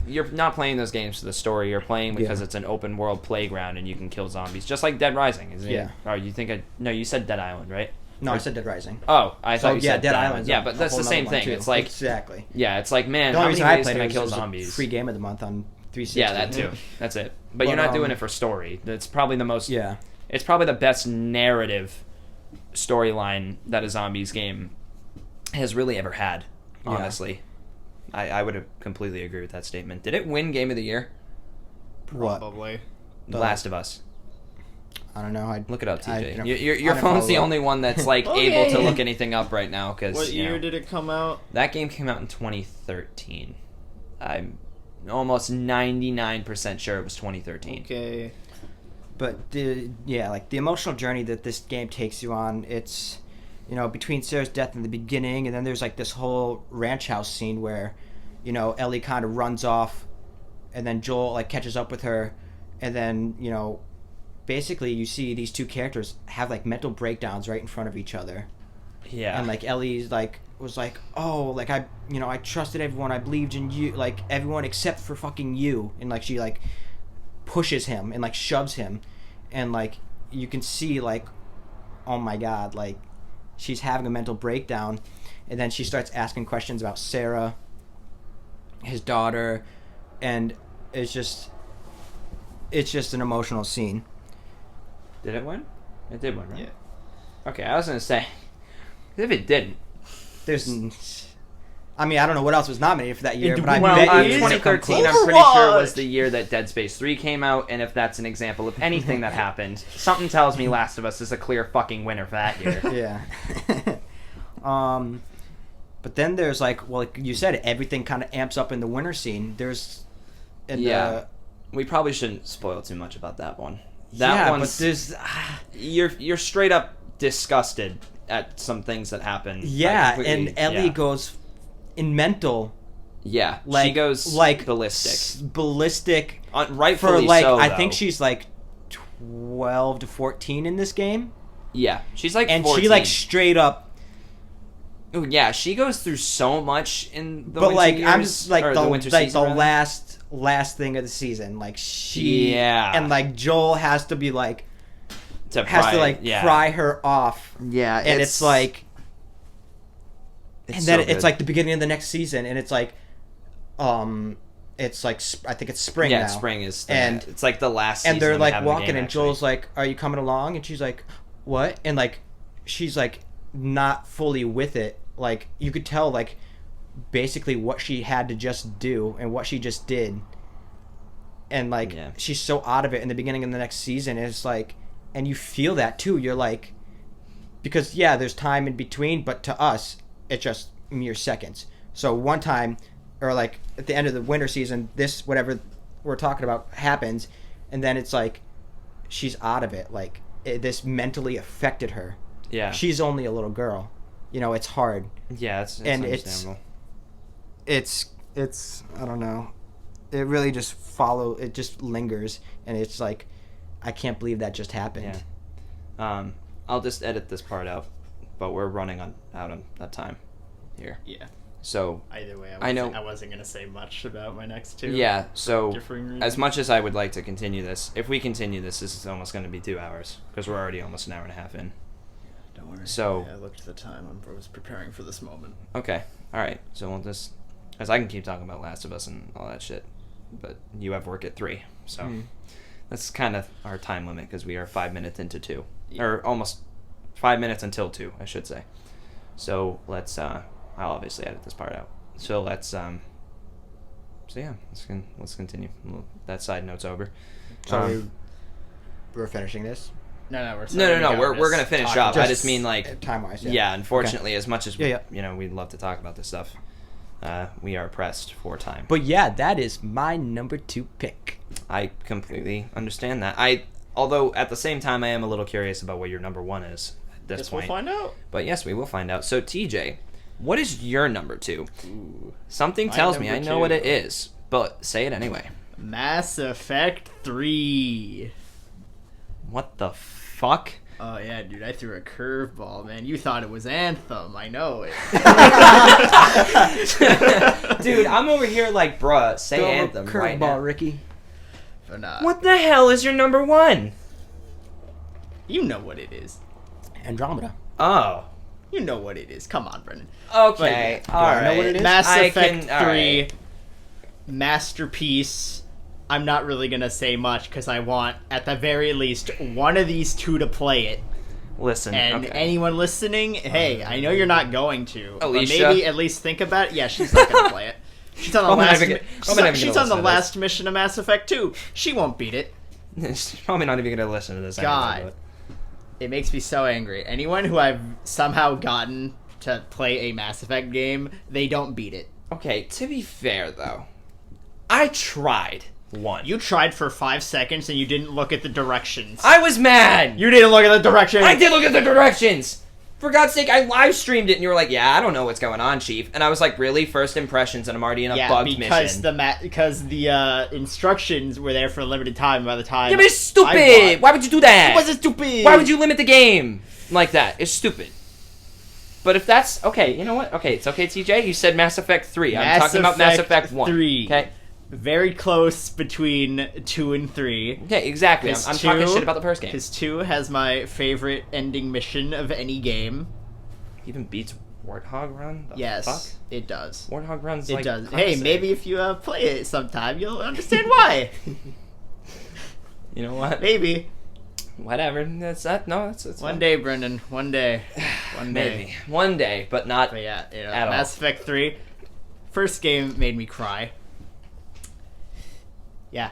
You're not playing those games for the story. You're playing because Yeah. it's an open world playground and you can kill zombies, just like Dead Rising. Isn't Yeah. it? Oh, you think no? You said Dead Island, right? No, I said Dead Rising. Oh, I thought So you yeah, said Dead Island. Island. Yeah, but that's the same thing. It's like exactly. yeah, it's like man, The how only many reason I ways played can I it kill was zombies? free game of the month on 360. Yeah, that too. That's it. But you're But, not doing it for story. That's probably the most. Yeah. It's probably the best narrative storyline that a zombies game has really ever had. Yeah. Honestly, I would have completely agree with that statement. Did it win Game of the Year? What? Probably. The- Last of Us. I don't know. Look it up, TJ. don't- Your I don't phone's follow the up. only one that's like Okay. able to look anything up right now because What year did it come out? that game came out in 2013. I'm almost 99% sure it was 2013. Okay. But like the emotional journey that this game takes you on, it's, you know, between Sarah's death in the beginning, and then there's like this whole ranch house scene where, you know, Ellie kind of runs off, and then Joel like catches up with her, and then, you know, basically you see these two characters have like mental breakdowns right in front of each other. Yeah. And like Ellie's like was like, oh, like I trusted everyone, I believed in you, like everyone except for fucking you, and like she like pushes him and like shoves him, and like you can see like, oh my god, like she's having a mental breakdown, and then she starts asking questions about Sarah, his daughter, and it's just an emotional scene. Did it win? It did win, right? Yeah. Okay, I was gonna say, if it didn't, There's, I mean, I don't know what else was nominated for that year, It- but I well, bet it you is 2013, Overwatch! I'm pretty sure was the year that Dead Space 3 came out, and if that's an example of anything that happened, something tells me Last of Us is a clear fucking winner for that year. Yeah. But then there's like, well, like you said, everything kind of amps up in the winter scene. There's, and, Yeah. We probably shouldn't spoil too much about that one. yeah, That but there's, you're straight up disgusted at some things that happen. yeah, Like, completely- and Ellie yeah. goes in mental, Yeah, like she goes like ballistic. ballistic Rightfully for like so, I think though. she's like 12 to 14 in this game, Yeah, she's like and 14. she like straight up. Ooh, yeah, she goes through so much in the But winter like years, I'm just like or the winter like season, the rather. last thing of the season, like she Yeah. and like Joel has to be like to has pry, to like yeah. pry her off, Yeah, and it's like, it's and then so it's good. like the beginning of the next season, and it's like, it's like I think it's spring yeah, now. spring is And- it's like the last And season they're we like have in the walking, game, and actually. Joel's like, "Are you coming along?" And she's like, "What?" And like, she's like, not fully with it. Like you could tell, like, basically what she had to just do and what she just did. And like, Yeah. she's so out of it in the beginning of the next season. It's like, and you feel that too. You're like, because yeah, there's time in between, but to us, it's just mere seconds. So one time, or like at the end of the winter season, this whatever we're talking about happens, and then it's like she's out of it. Like this mentally affected her. Yeah, She's only a little girl. You know, it's hard. yeah, it's and understandable. It's I don't know. It really just it just lingers, and it's like, I can't believe that just happened. Yeah. I'll just edit this part out. but we're running out on that time here. Yeah. So Either way, I know- I wasn't gonna say much about my next two. yeah, so differing reasons. as much as I would like to continue this, if we continue this is almost going to be 2 hours because we're already almost an hour and a half in. Don't worry. So- I looked at the time. I was preparing for this moment. Okay, all right. So we'll just, because I can keep talking about Last of Us and all that shit, but you have work at 3, so that's kind of our time limit because we are 5 minutes into 2, or almost 5 minutes until 2, I should say. So let's. I'll obviously edit this part out. So let's. So yeah, let's continue. That side note's over. So we're finishing this No, No. We're gonna finish up. I just mean like time wise. yeah. Unfortunately, as much as Yeah. we'd love to talk about this stuff, we are pressed for time. But yeah, that is my number 2 pick. I completely understand that. Although at the same time, I am a little curious about what your number 1 is at this Guess point. we'll find out. But yes, we will find out. So TJ, what is your number 2? Ooh. Something My tells me I number know what 2. it is, but say it anyway. Mass Effect 3. What the fuck? Oh yeah, dude, I threw a curveball, man. You thought it was Anthem. I know it. Dude, I'm over here like, bruh, say Anthem right now. Ricky. But nah, What the hell is your number 1? you know what it is. Andromeda. Oh. You know what it is. Come on, Brendan. Okay. But, All I right. know what it is? Mass I Effect can- all 3. right. Masterpiece. I'm not really gonna say much because I want, at the very least, one of these two to play it. Listen. And okay. anyone listening, hey, I know you're not going to, Alicia? but maybe at least think about it. Yeah, she's not gonna play it. She's on the Probably not last. even gonna- probably not even She's gonna on the listen to last mission of Mass Effect 2. She won't beat it. She's probably not even gonna listen to this. God. anyway, It makes me so angry. Anyone who I've somehow gotten to play a Mass Effect game, they don't beat it. but- Okay. To be fair, though, I tried one. You tried for 5 seconds and you didn't look at the directions. I was mad. You didn't look at the directions. I did look at the directions. For God's sake, I live streamed it, and you were like, "Yeah, I don't know what's going on, Chief." And I was like, "Really? First impressions, and I'm already in a bugged because mission." because the instructions were there for a limited time. By the time, Yeah, but it's I stupid. bought- Why would you do that? Was it stupid? Why would you limit the game like that? It's stupid. But if that's okay, you know what? Okay, it's okay, TJ. You said Mass Effect 3. I'm Mass talking about Mass Effect Effect 1. 3. Okay. Very close between 2 and 3. Okay, exactly. I'm Because talking 2 shit about the first game. Because 2 has my favorite ending mission of any game. Even beats Warthog Run? The Yes, fuck? it does. Warthog Run's It like does. classic. Hey, maybe if you play it sometime, you'll understand why. You know what? Maybe. Whatever. That's that. No, that's One day, Brendan. One day. One day. Maybe. One day, but not. But yeah, At all. Mass Effect 3. First game made me cry. Yeah.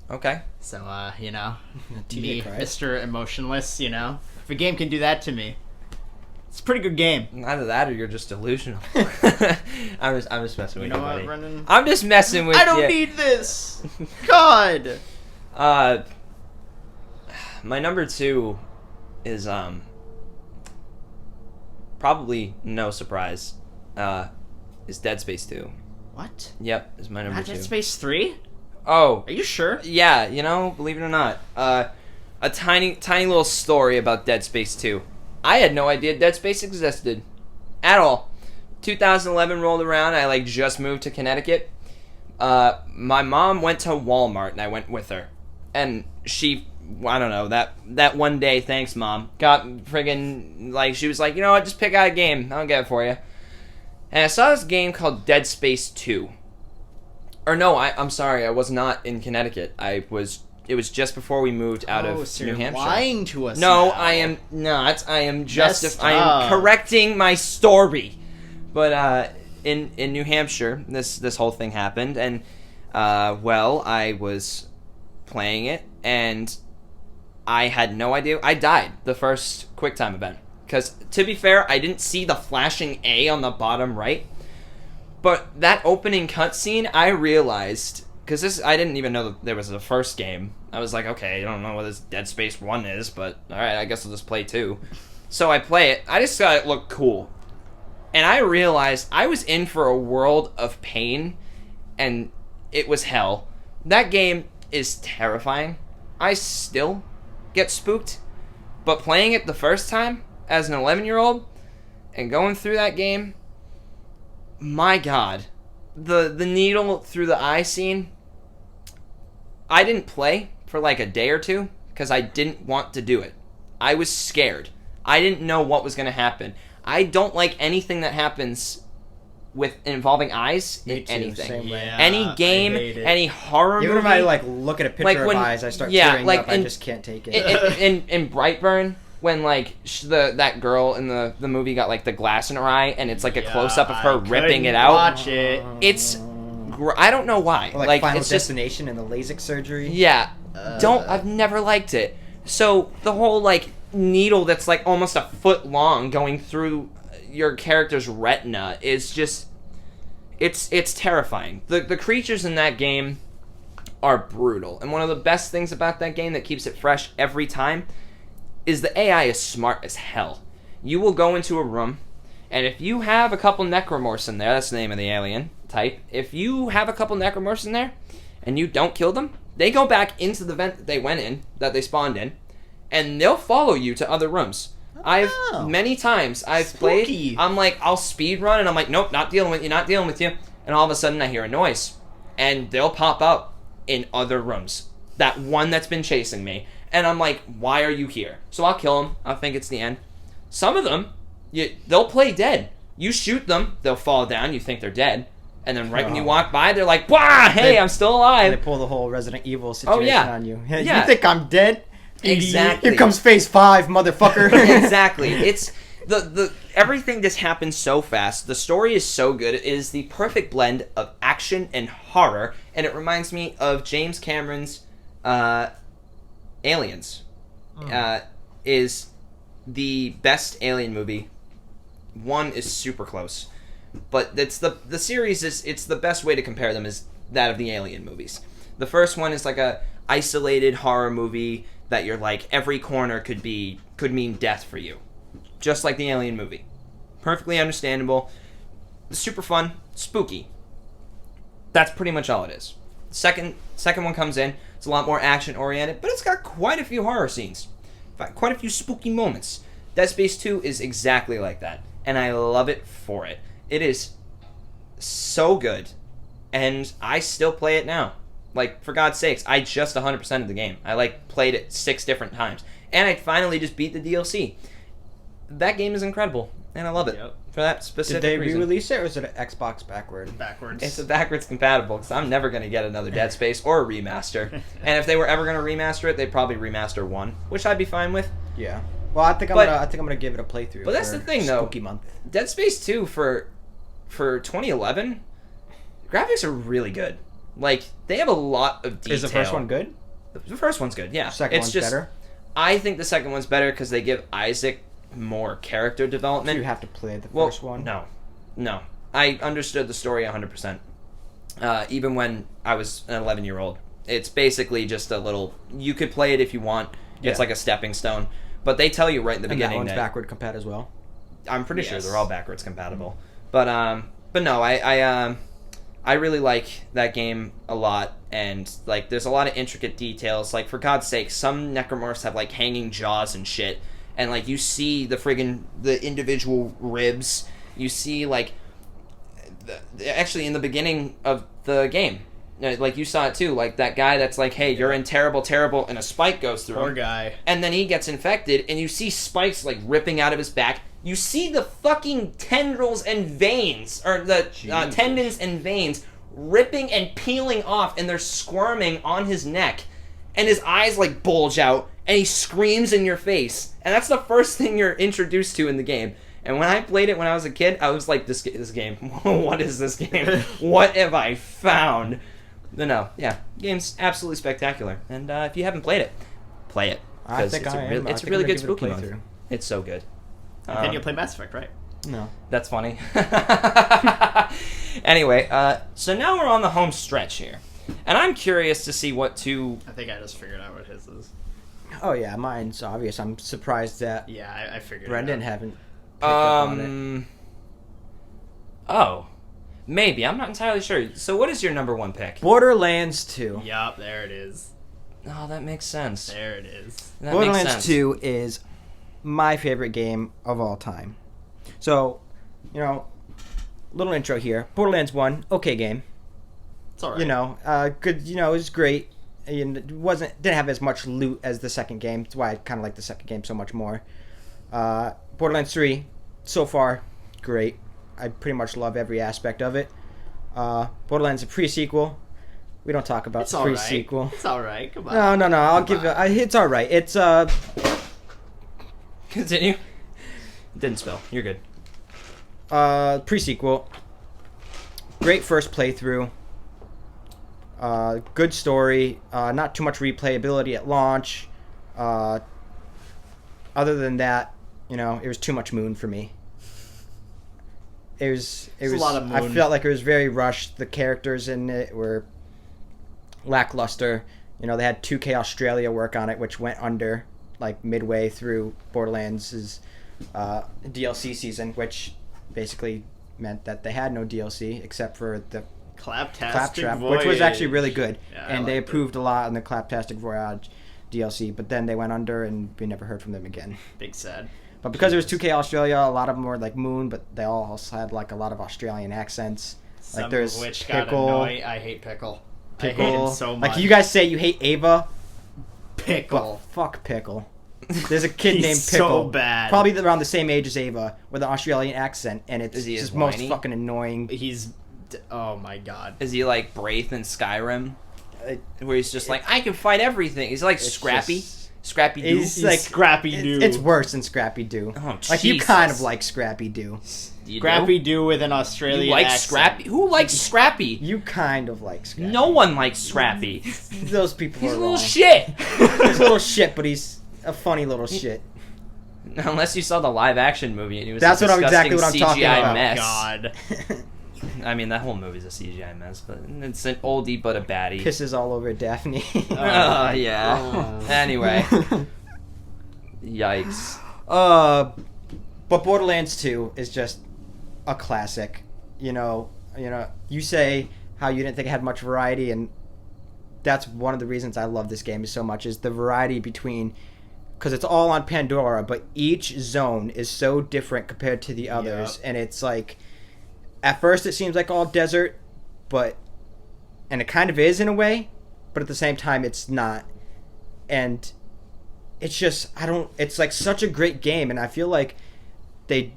Okay. So, TJ me, cried. Mr. Emotionless, if a game can do that to me, it's a pretty good game. Either that or you're just delusional. I'm just messing with You know you, what, buddy. Brendan? I'm just messing with you. I don't need this! God! My number 2 is probably no surprise. Is Dead Space 2. What? Yep, is my number Not 2. Dead Space 3? Oh, Are you sure? yeah, believe it or not. A tiny little story about Dead Space 2. I had no idea Dead Space existed. At all. 2011 rolled around, I just moved to Connecticut. My mom went to Walmart and I went with her. And she, I don't know, that one day, thanks Mom, got friggin', she was like, you know what, just pick out a game, I'll get it for you. And I saw this game called Dead Space 2. Or no, I'm sorry, I was not in Connecticut. It was just before we moved out of so New you're Hampshire. lying to us No, now. I am not. I am Messed I am up. correcting my story. But in New Hampshire, this whole thing happened, and I was playing it, and I had no idea. I died the first QuickTime event because, to be fair, I didn't see the flashing A on the bottom right. But that opening cutscene, I realized, because I didn't even know that there was a first game. I was like, okay, I don't know what this Dead Space 1 is, but alright, I guess I'll just play 2. So I play it. I just thought it looked cool. And I realized I was in for a world of pain, and it was hell. That game is terrifying. I still get spooked. But playing it the first time, as an 11-year-old, and going through that game, my God, the needle through the eye scene. I didn't play for like a day or two because I didn't want to do it. I was scared. I didn't know what was going to happen. I don't like anything that happens with involving eyes in Me too, anything. same way. Yeah, Any game, I hate it. any horror Even movie. if I like look at a picture Like of when- eyes, I start yeah, tearing like up. I in- just can't take it. in Brightburn, when like that girl in the movie got like the glass in her eye, and it's like a Yeah, close up of her I ripping it couldn't out. Watch it. It's I don't know why. Or like Final it's just Destination and the LASIK surgery. yeah. I've never liked it. So the whole like needle that's like almost a foot long going through your character's retina is just it's terrifying. The creatures in that game are brutal. And one of the best things about that game that keeps it fresh every time is the AI is smart as hell. You will go into a room, and if you have a couple necromorphs in there, that's the name of the alien type, if you have a couple necromorphs in there, and you don't kill them, they go back into the vent that they went in, that they spawned in, and they'll follow you to other rooms. Oh. Many times I've Spooky. played, I'm like, I'll speed run, and I'm like, nope, not dealing with you, and all of a sudden I hear a noise, and they'll pop up in other rooms. That one that's been chasing me, and I'm like, why are you here? So I'll kill them. I'll think it's the end. Some of them, they'll play dead. You shoot them, they'll fall down. You think they're dead, and then right when you Oh. walk by, they're like, "Wah! Hey, I'm still And they alive." pull the whole Resident Evil situation yeah. on you. Yeah. You think I'm dead? Exactly. Here comes Phase 5, motherfucker. Exactly. It's the everything just happens so fast. The story is so good. It is the perfect blend of action and horror, and it reminds me of James Cameron's Aliens. Is the best Alien movie. One is super close, but it's the series is it's the best way to compare them is that of the Alien movies. The first one is like a isolated horror movie that you're like every corner could mean death for you, just like the Alien movie. Perfectly understandable, super fun, spooky. That's pretty much all it is. Second one comes in. It's a lot more action oriented, but it's got quite a few horror scenes, in fact, quite a few spooky moments. Dead Space 2 is exactly like that, and I love it for it. It is so good, and I still play it now. Like, for God's sakes, I just 100% of the game. I, like, played it 6 different times. And I finally just beat the DLC. That game is incredible, and I love it. Yep. For that specific Did they reason. re-release it, or is it an Xbox backward? Backwards. It's a backwards compatible, because I'm never going to get another Dead Space or a remaster. And if they were ever going to remaster it, they'd probably remaster 1, which I'd be fine with. Yeah. Well, I think I'm gonna give it a playthrough. But that's for the thing, though. Spooky month. Dead Space 2 for 2011, graphics are really good. Like, they have a lot of detail. Is the first one good? The first one's good, yeah. Second it's one's just, better. I think the second one's better because they give Isaac more character Do development. you have to play the Well, first one? No. I understood the story 100%. Even when I was an 11-year-old. It's basically just a little... You could play it if you want. It's Yeah. like a stepping stone. But they tell you right in the And that beginning one's that... backward compat as well. I'm pretty sure Yes. they're all backwards compatible. But no, I really like that game a lot, and like there's a lot of intricate details. Like, for God's sake, some necromorphs have like hanging jaws and shit, and like you see the individual ribs. You see like actually in the beginning of the game, like you saw it too. Like that guy that's like, hey, you're in terrible, and a spike goes through Poor him. guy. And then he gets infected, and you see spikes like ripping out of his back. You see the fucking tendrils and veins, or the tendons and veins ripping and peeling off, and they're squirming on his neck. And his eyes like bulge out, and he screams in your face. And that's the first thing you're introduced to in the game. And when I played it when I was a kid, I was like, this game, what is this game? What have I found? No, yeah, game's absolutely spectacular. And if you haven't played it, play it. I 'cause think it's I a am. really, I it's a think really I'm good gonna give it a spooky playthrough. one. It's so good. Then you'll play Mass Effect, right? No. That's funny. Anyway, so now we're on the home stretch here. And I'm curious to see what two... I think I just figured out what his is. Oh yeah, mine's obvious. I'm surprised that Yeah, I figured Brendan it out. haven't picked up on it. Oh. Maybe. I'm not entirely sure. So what is your number one pick? Borderlands 2. Yup, there it is. Oh, that makes sense. There it is. That makes Borderlands sense. 2 is my favorite game of all time. So, little intro here. Borderlands 1, okay game. It's alright. Good. It was great. And it didn't have as much loot as the second game. That's why I kind of like the second game so much more. Borderlands 3, so far, great. I pretty much love every aspect of it. Borderlands a pre-sequel. We don't talk about It's the alright. pre-sequel. It's alright. Come on. No. I'll give it. It's all right. It's Continue. Didn't spill. You're good. pre-sequel. Great first playthrough. Good story. Not too much replayability at launch. Other than that, it was too much Moon for me. It was a lot of Moon. I felt like it was very rushed. The characters in it were lackluster. They had 2K Australia work on it, which went under like midway through Borderlands' DLC season, which basically meant that they had no DLC except for the Claptastic Voyage. which was actually really good. Yeah, And I they liked it. improved a lot in the Claptastic Voyage DLC, but then they went under and we never heard from them again. Big sad. But because it was 2K Australia, a lot of them were like Moon, but they all also had like a lot of Australian accents. Some Like there's of which Pickle. got annoying. I hate Pickle. I hate him so much. Like you guys say you hate Ava, but Pickle. fuck Pickle. There's a kid He's named so Pickle, bad. probably around the same age as Ava, with an Australian accent, and it's Is he just as most whiny? fucking annoying. Oh my god. Is he like Braith in Skyrim? It- Where he's just like, I can fight everything. He's like It's Scrappy. just- Scrappy Doo. He's like Scrappy Doo. It's worse than Scrappy Doo. Oh, Like you Jesus. kind of like Scrappy Doo. You Scrappy do? Doo with an Australian You like accent. Scrappy? Who likes Scrappy? You kind of like Scrappy. No one likes Scrappy. Those people He's are a little wrong. shit. He's a little shit, but he's a funny little shit. Unless you saw the live action movie and he was That's a what I'm disgusting exactly what I'm talking CGI about. mess. God. I mean, that whole movie's a CGI mess, but it's an oldie but a baddie. Pisses all over Daphne. Yeah. Oh. Anyway. Yikes. But Borderlands 2 is just a classic. You say how you didn't think it had much variety, and that's one of the reasons I love this game so much, is the variety between, because it's all on Pandora, but each zone is so different compared to the others, Yep. and it's like, at first it seems like all desert, and it kind of is in a way, but at the same time it's not. And it's just, it's like such a great game, and I feel like I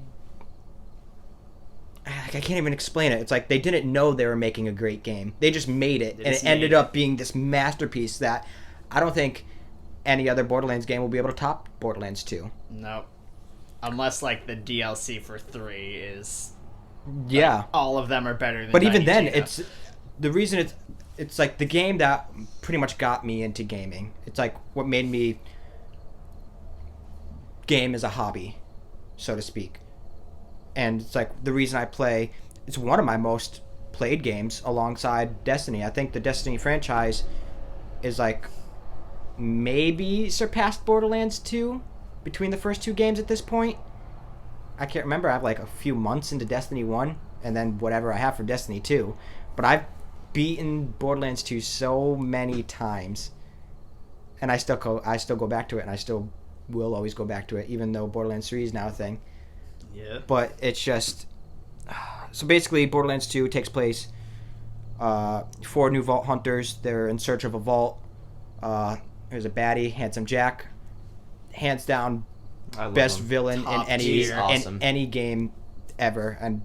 can't even explain it. It's like they didn't know they were making a great game. They just made it, and it ended up being this masterpiece that I don't think any other Borderlands game will be able to top Borderlands 2. Nope. Unless like the DLC for 3 is Yeah. all of them are better than But even then, 92. it's the reason it's like the game that pretty much got me into gaming. It's like what made me game as a hobby, so to speak. And it's like the reason I play, it's one of my most played games alongside Destiny. I think the Destiny franchise is like maybe surpassed Borderlands 2 between the first two games at this point. I can't remember. I have like a few months into Destiny 1 and then whatever I have for Destiny 2. But I've beaten Borderlands 2 so many times, and I still go back to it, and I still will always go back to it, even though Borderlands 3 is now a thing. Yeah. But it's just, so basically Borderlands 2 takes place, 4 new vault hunters. They're in search of a vault. There's a baddie, Handsome Jack, hands down I love best him. villain in Top any tier. Awesome. in any game ever, and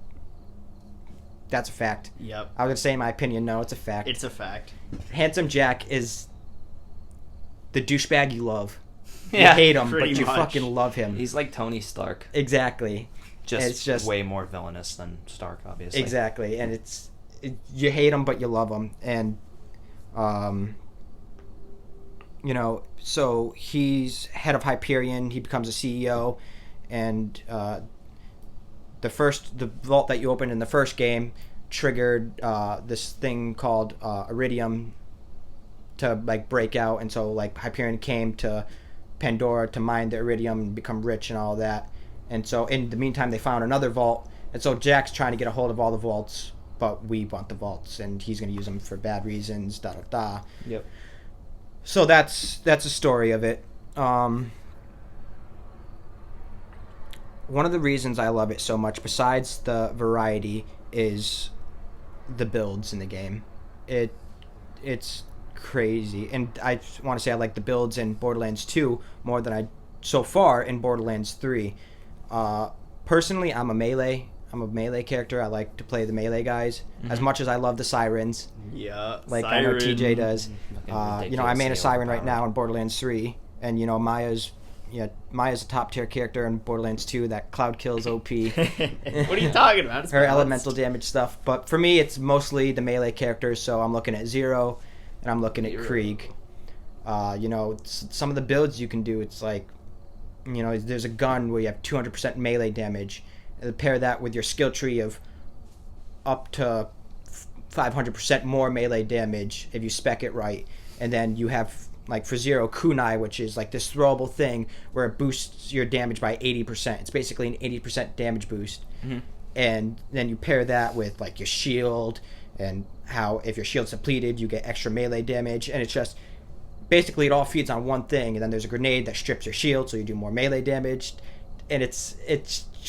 that's a fact. Yep. I was gonna say my opinion. No, it's a fact. It's a fact. Handsome Jack is the douchebag you love. Yeah, You hate him, but pretty you much. fucking love him. He's like Tony Stark. Exactly. Just, It's just- way more villainous than Stark, obviously. Exactly, and you hate him, but you love him, and so he's head of Hyperion. He becomes a CEO, and the vault that you opened in the first game triggered this thing called Iridium to like break out, and so like Hyperion came to Pandora to mine the Iridium and become rich and all that. And so in the meantime, they found another vault, and so Jack's trying to get a hold of all the vaults, but we want the vaults, and he's going to use them for bad reasons. Da da da. Yep. So that's a story of it. one of the reasons I love it so much, besides the variety, is the builds in the game. It's crazy, and I want to say I like the builds in Borderlands 2 more than I so far in Borderlands 3. Personally, I'm a melee character. I like to play the melee guys as much as I love the sirens. Yeah, Like I know Siren. TJ does. Fucking I main a ridiculously siren right overpowered. now in Borderlands 3, and Maya's a top tier character in Borderlands 2. That Cloud Kills OP. What are you talking about? It's Her balanced. elemental damage stuff. But for me, it's mostly the melee characters. So I'm looking at Zero, and I'm looking at Zero. Krieg. Some of the builds you can do. It's like, there's a gun where you have 200% melee damage. And pair that with your skill tree of up to 500% more melee damage if you spec it right. And then you have, like for Zero, Kunai, which is like this throwable thing where it boosts your damage by 80%. It's basically an 80% damage boost. Mm-hmm. And then you pair that with like your shield, and how if your shield's depleted, you get extra melee damage. And it's just, basically it all feeds on one thing. And then there's a grenade that strips your shield, so you do more melee damage. And it's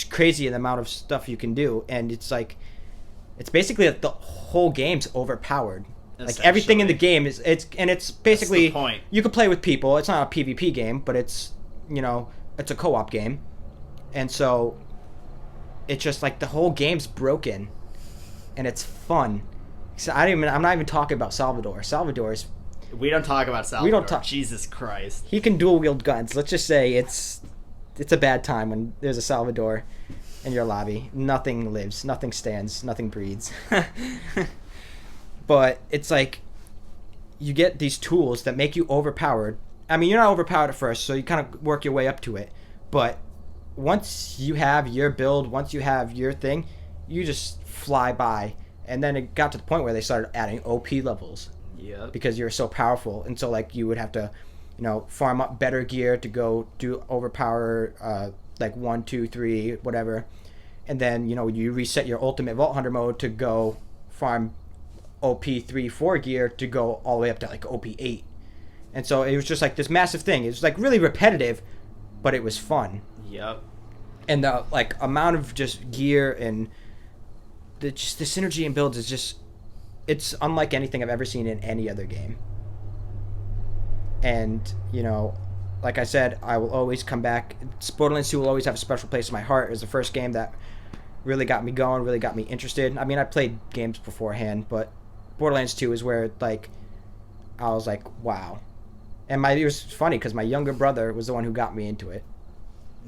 crazy the amount of stuff you can do. And it's like, it's basically like the whole game's overpowered. Like everything in the game is it's basically That's the point. You could play with people. It's not a PvP game, but it's it's a co-op game, and so it's just like the whole game's broken, and it's fun. So I'm not even talking about Salvador. Salvador's We don't talk about Salvador. We don't talk- Jesus Christ. he can dual wield guns. Let's just say it's a bad time when there's a Salvador in your lobby. Nothing lives, nothing stands, nothing breathes. But it's like you get these tools that make you overpowered. I mean, you're not overpowered at first, so you kind of work your way up to it. But once you have your build, once you have your thing, you just fly by. And then it got to the point where they started adding OP levels Yep. because you're so powerful. And so like you would have to, farm up better gear to go do overpower like 1, 2, 3, whatever. And then, you reset your ultimate Vault Hunter mode to go farm OP 3, 4 gear to go all the way up to like OP 8. And so it was just like this massive thing. It was like really repetitive, but it was fun. Yep. And the like amount of just gear and the synergy in builds is just, it's unlike anything I've ever seen in any other game. And, like I said, I will always come back. Borderlands 2 will always have a special place in my heart. It was the first game that really got me going, really got me interested. I mean, I played games beforehand, but Borderlands 2 is where, like, I was like, wow. And it was funny because my younger brother was the one who got me into it.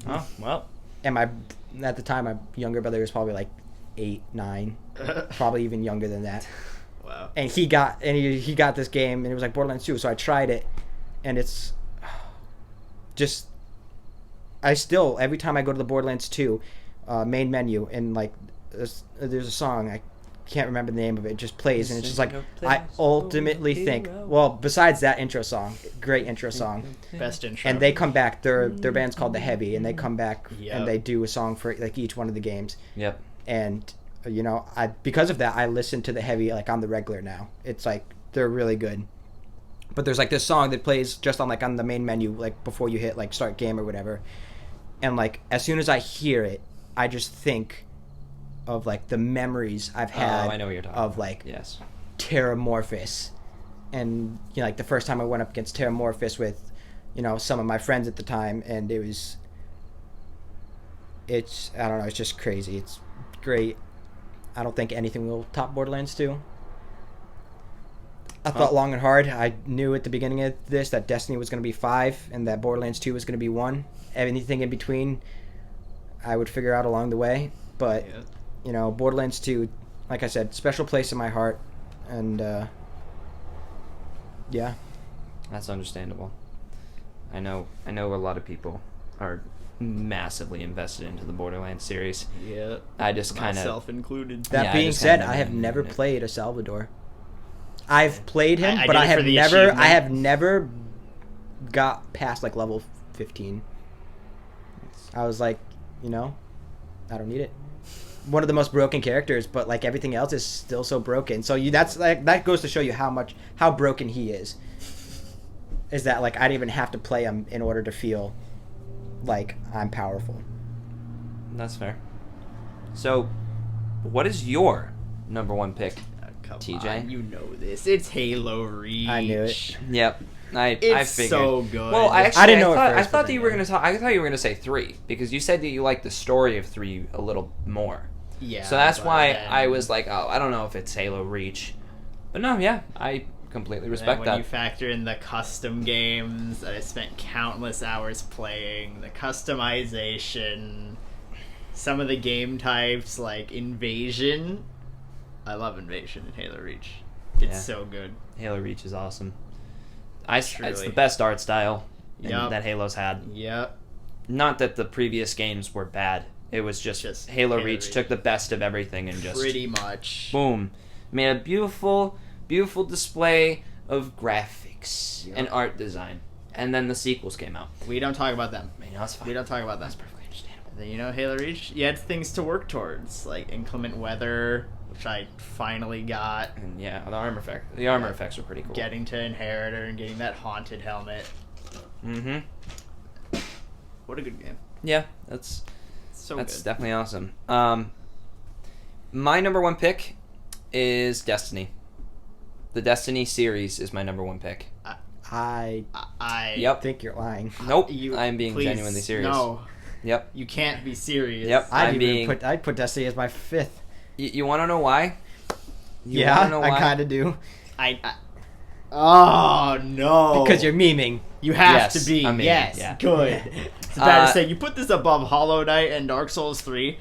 Oh, well. And at the time, my younger brother was probably like 8, 9, probably even younger than that. Wow. And he got this game, and it was like Borderlands 2. So I tried it, and it's just, I still, every time I go to the Borderlands 2 main menu, and like there's a song, I can't remember the name of it, it just plays, and it's just like, I ultimately think, well, besides that intro song, great intro song, Best intro. and they come back, their band's called The Heavy, and they come back Yep. and they do a song for like each one of the games. Yep. And because of that, I listen to The Heavy like on the regular now. It's like they're really good. But there's like this song that plays just on the main menu, like before you hit like start game or whatever. And like as soon as I hear it, I just think of like the memories I've had I know what you're talking of about. like Yes. Terramorphous. And like the first time I went up against Terramorphous with some of my friends at the time, and it's I don't know, it's just crazy. It's great. I don't think anything will top Borderlands 2. I thought long and hard. I knew at the beginning of this that Destiny was going to be 5 and that Borderlands 2 was going to be 1. Anything in between, I would figure out along the way. But, Yeah. Borderlands 2, like I said, special place in my heart. And, yeah. That's understandable. I know a lot of people are massively invested into the Borderlands series. Yeah. I just kind of Myself included. That Yeah, I being just said, kinda I have never never played a Salvador. I've played him, I but did I it have for the never achievement. I have never got past like level 15. I was like, I don't need it. One of the most broken characters, but like everything else is still so broken. So that's like that goes to show you how broken he is. Is that like I didn't even have to play him in order to feel like I'm powerful. That's fair. So, what is your number one pick? Come TJ? on, you know this. It's Halo Reach. I knew it. Yep. I It's figured. so good. Well, I didn't know at I first, thought but that you then, were gonna talk. I thought you were gonna say 3 because you said that you liked the story of 3 a little more. yeah. So that's but why then- I was like, oh, I don't know if it's Halo Reach, but no, yeah, I completely then respect when that. you factor in the custom games that I spent countless hours playing, the customization, some of the game types like Invasion. I love Invasion in Halo Reach. It's Yeah. so good. Halo Reach is awesome. It's Truly. the best art style Yup. that Halo's had. Yep. Not that the previous games were bad. It was just Halo Reach took the best of everything and just Pretty much. boom, made a beautiful, beautiful display of graphics Yep. and art design. And then the sequels came out. We don't talk about them. I mean, that's fine. We don't talk about them. That's perfectly understandable. And then, Halo Reach, you had things to work towards, like inclement weather, which I finally got, And yeah, the armor effects were pretty cool. getting to Inheritor and getting that haunted helmet. Mm-hmm. What a good game. Yeah, that's So that's good. definitely awesome. My number one pick is Destiny. The Destiny series is my number one pick. I I Yep. think you're lying. Nope. You, I'm being please, genuinely serious. No, Yep. you can't be serious. Yep. I'd put Destiny as my 5th. You want to know why? You Yeah, wanna know I why? kind of do. I oh no! Because you're memeing. You have Yes, to be. I mean, yes, yeah. good. It's bad Uh, to say. You put this above Hollow Knight and Dark Souls 3.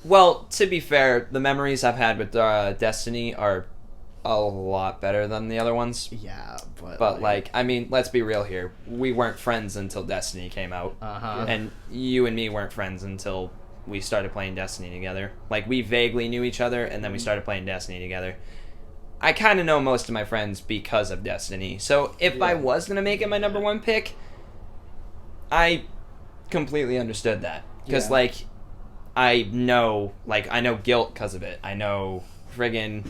Well, to be fair, the memories I've had with Destiny are a lot better than the other ones. Yeah, But like, I mean, let's be real here. We weren't friends until Destiny came out, uh-huh. and you and me weren't friends until we started playing Destiny together. Like, we vaguely knew each other, and then we started playing Destiny together. I kind of know most of my friends because of Destiny. So if I Yeah. was gonna make it my number one pick, I completely understood that because Yeah. like I know guilt because of it. I know you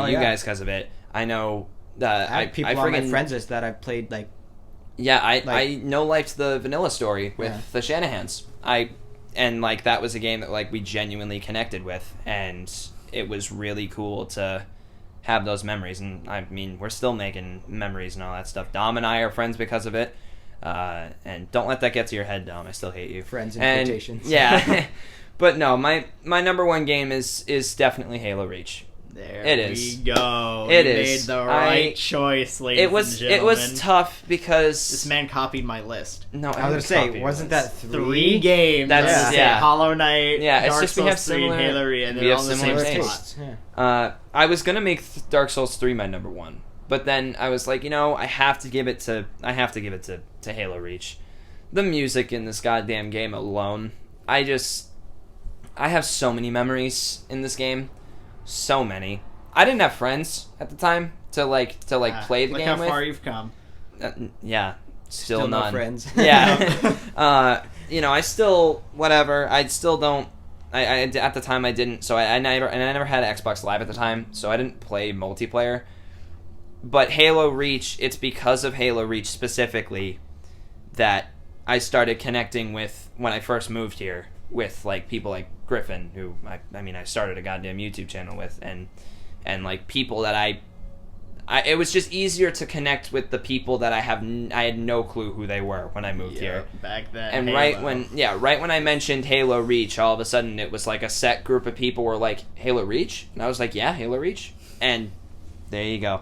Oh, yeah. guys because of it. I know I have people on my friggin- friends list that I've played like Yeah, I like- know liked the vanilla story with Yeah. the Shanahans. And like that was a game that like we genuinely connected with, and it was really cool to have those memories. And I mean, we're still making memories and all that stuff. Dom and I are friends because of it. And don't let that get to your head, Dom. I still hate you. friends in And quotations. yeah, but no, my number one game is definitely Halo Reach. There It is. we go. It You is. made the right I- choice, ladies It was and it was gentlemen. tough because This man copied my list. no, I was gonna didn't say, copy wasn't yours. that 3 games. That's- That's yeah. Hollow Knight, Yeah, it's Dark just we Souls have 3, similar- and Halo Reach, and we they're have all in the similar same tastes. spot. Yeah. I was gonna make Dark Souls 3 my number one, but then I was like, I have to give it to Halo Reach. The music in this goddamn game alone, I have so many memories in this game, so many. I didn't have friends at the time to play the Look game how with. far you've come. Yeah, still Still no none. friends. Yeah. I still whatever. I still don't. I at the time I didn't. So I never had Xbox Live at the time. So I didn't play multiplayer. But Halo Reach, it's because of Halo Reach specifically that I started connecting with when I first moved here with like people like Griffin, who I started a goddamn YouTube channel with, and like people that I it was just easier to connect with the people that I had no clue who they were when I moved here. Back then. And Halo. right when I mentioned Halo Reach, all of a sudden it was like a set group of people were like, Halo Reach? And I was like, yeah, Halo Reach. And there you go.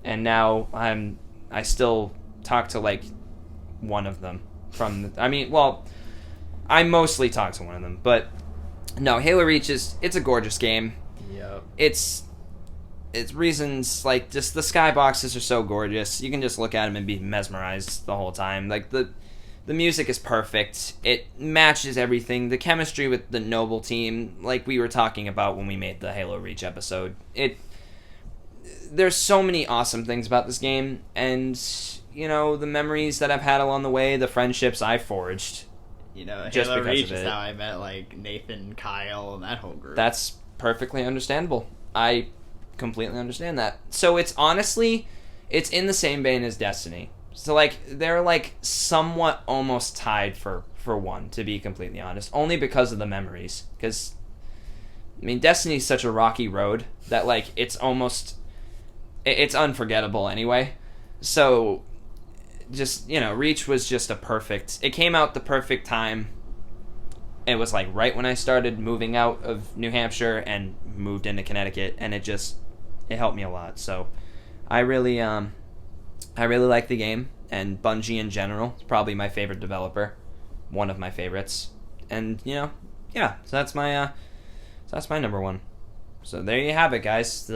And now I still talk to like one of them I mostly talk to one of them, but no, Halo Reach it's a gorgeous game. Yep. It's reasons like just the skyboxes are so gorgeous. You can just look at them and be mesmerized the whole time. Like the music is perfect. It matches everything. The chemistry with the Noble team, like we were talking about when we made the Halo Reach episode. There's so many awesome things about this game, and the memories that I've had along the way, the friendships I forged. Just Halo because Reach of is it. how I met like Nathan, Kyle, and that whole group. That's perfectly understandable. I completely understand that. So it's in the same vein as Destiny. So like they're like somewhat almost tied for for 1, to be completely honest, only because of the memories. Because, I mean, Destiny's such a rocky road that, like, it's unforgettable anyway. So, just, Reach was just it came out the perfect time. It was, like, right when I started moving out of New Hampshire and moved into Connecticut, and it helped me a lot. So, I really like the game, and Bungie in general is probably my favorite developer, one of my favorites, and so that's my number 1. So there you have it, guys.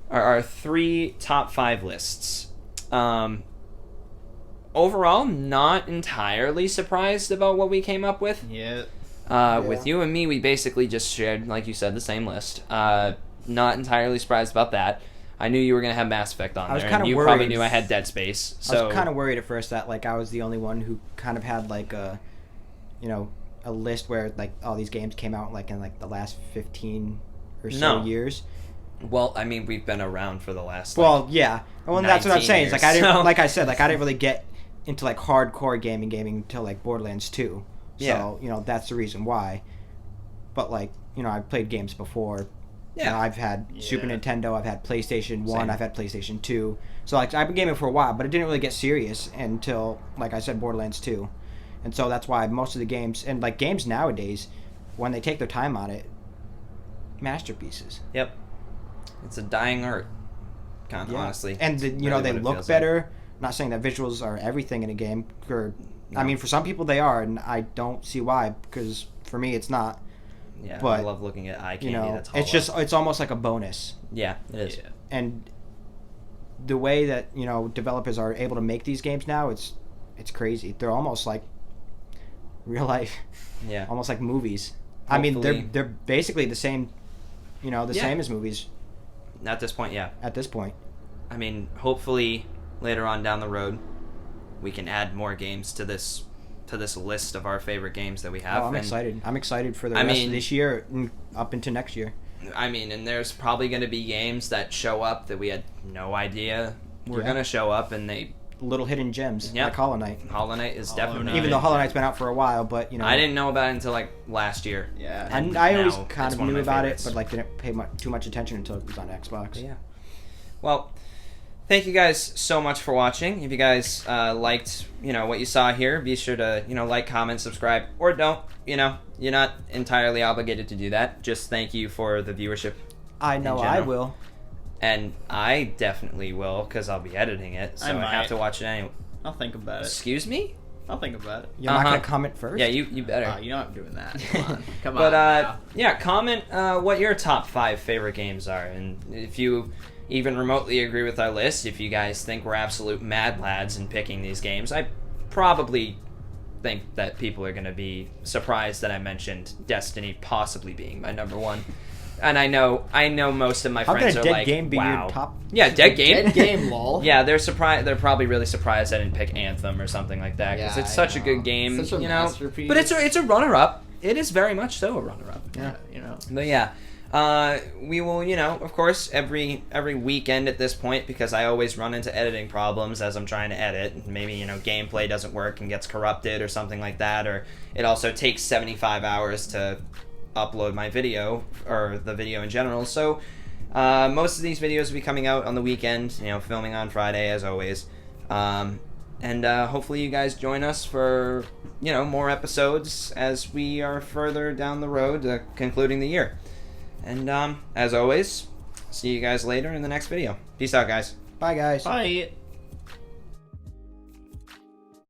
Our 3 top 5 lists. Overall, not entirely surprised about what we came up with. Yeah. With you and me, we basically just shared, like you said, the same list. Not entirely surprised about that. I knew you were going to have Mass Effect on there, and you probably knew I had Dead Space. So I was kind of worried at first that, like, I was the only one who kind of had, like, a list where, like, all these games came out, like, in, like, the last 15 or so years. Well, I mean, we've been around for the last, yeah. Well, that's what I'm saying. Years, it's like, like I said, like, I didn't really get into, like, hardcore gaming until, like, Borderlands 2. So, that's the reason why. But, like, I've played games before. Yeah. I've had Super Nintendo, I've had PlayStation 1, Same. I've had PlayStation 2. So, like, I've been gaming for a while, but it didn't really get serious until, like I said, Borderlands 2. And so that's why most of the games, and, like, games nowadays, when they take their time on it, masterpieces. Yep. It's a dying art, honestly. And, they look better. Not saying that visuals are everything in a game. I mean, for some people they are, and I don't see why, because for me it's not. Yeah, but, I love looking at eye candy. That's it's almost like a bonus. Yeah, it is. Yeah. And the way that developers are able to make these games now, it's crazy. They're almost like real life. Yeah, almost like movies. Hopefully. I mean, they're basically the same. Same as movies. At this point, yeah. At this point, I mean, hopefully later on down the road, we can add more games to this list of our favorite games that we have. I'm excited. I'm excited for the rest of this year and up into next year. I mean, and there's probably going to be games that show up that we had no idea were going to show up, and they little hidden gems like Hollow Knight. Hollow Knight is definitely, even though Hollow Knight's been out for a while, but I didn't know about it until like last year. Yeah, and I always kind of knew about it, but like didn't pay too much attention until it was on Xbox. But yeah. Well, thank you guys so much for watching. If you guys liked, what you saw here, be sure to, like, comment, subscribe, or don't. You're not entirely obligated to do that. Just thank you for the viewership. I know I will. And I definitely will, because I'll be editing it, so I have to watch it anyway. I'll think about it. Excuse me? I'll think about it. You're not going to comment first? Yeah, you better. You know I'm doing that. Come on. Come but, on. yeah, comment what your top 5 favorite games are. And if you even remotely agree with our list, if you guys think we're absolute mad lads in picking these games, I probably think that people are going to be surprised that I mentioned Destiny possibly being my number 1. And I know most of my friends are like, Game be wow. Your top? Yeah, Dead Game. Dead Game, lol. Yeah, they're surprised. They're probably really surprised I didn't pick Anthem or something like that, because it's such a good game, Such a masterpiece. But it's a runner-up. It is very much so a runner-up. Yeah, But yeah, we will, of course, every weekend at this point, because I always run into editing problems as I'm trying to edit. Maybe, gameplay doesn't work and gets corrupted or something like that, or it also takes 75 hours to upload my video, or the video in general. So most of these videos will be coming out on the weekend, filming on Friday as always. And hopefully you guys join us for, more episodes as we are further down the road, concluding the year. And as always, see you guys later in the next video. Peace out, guys. Bye, guys. Bye.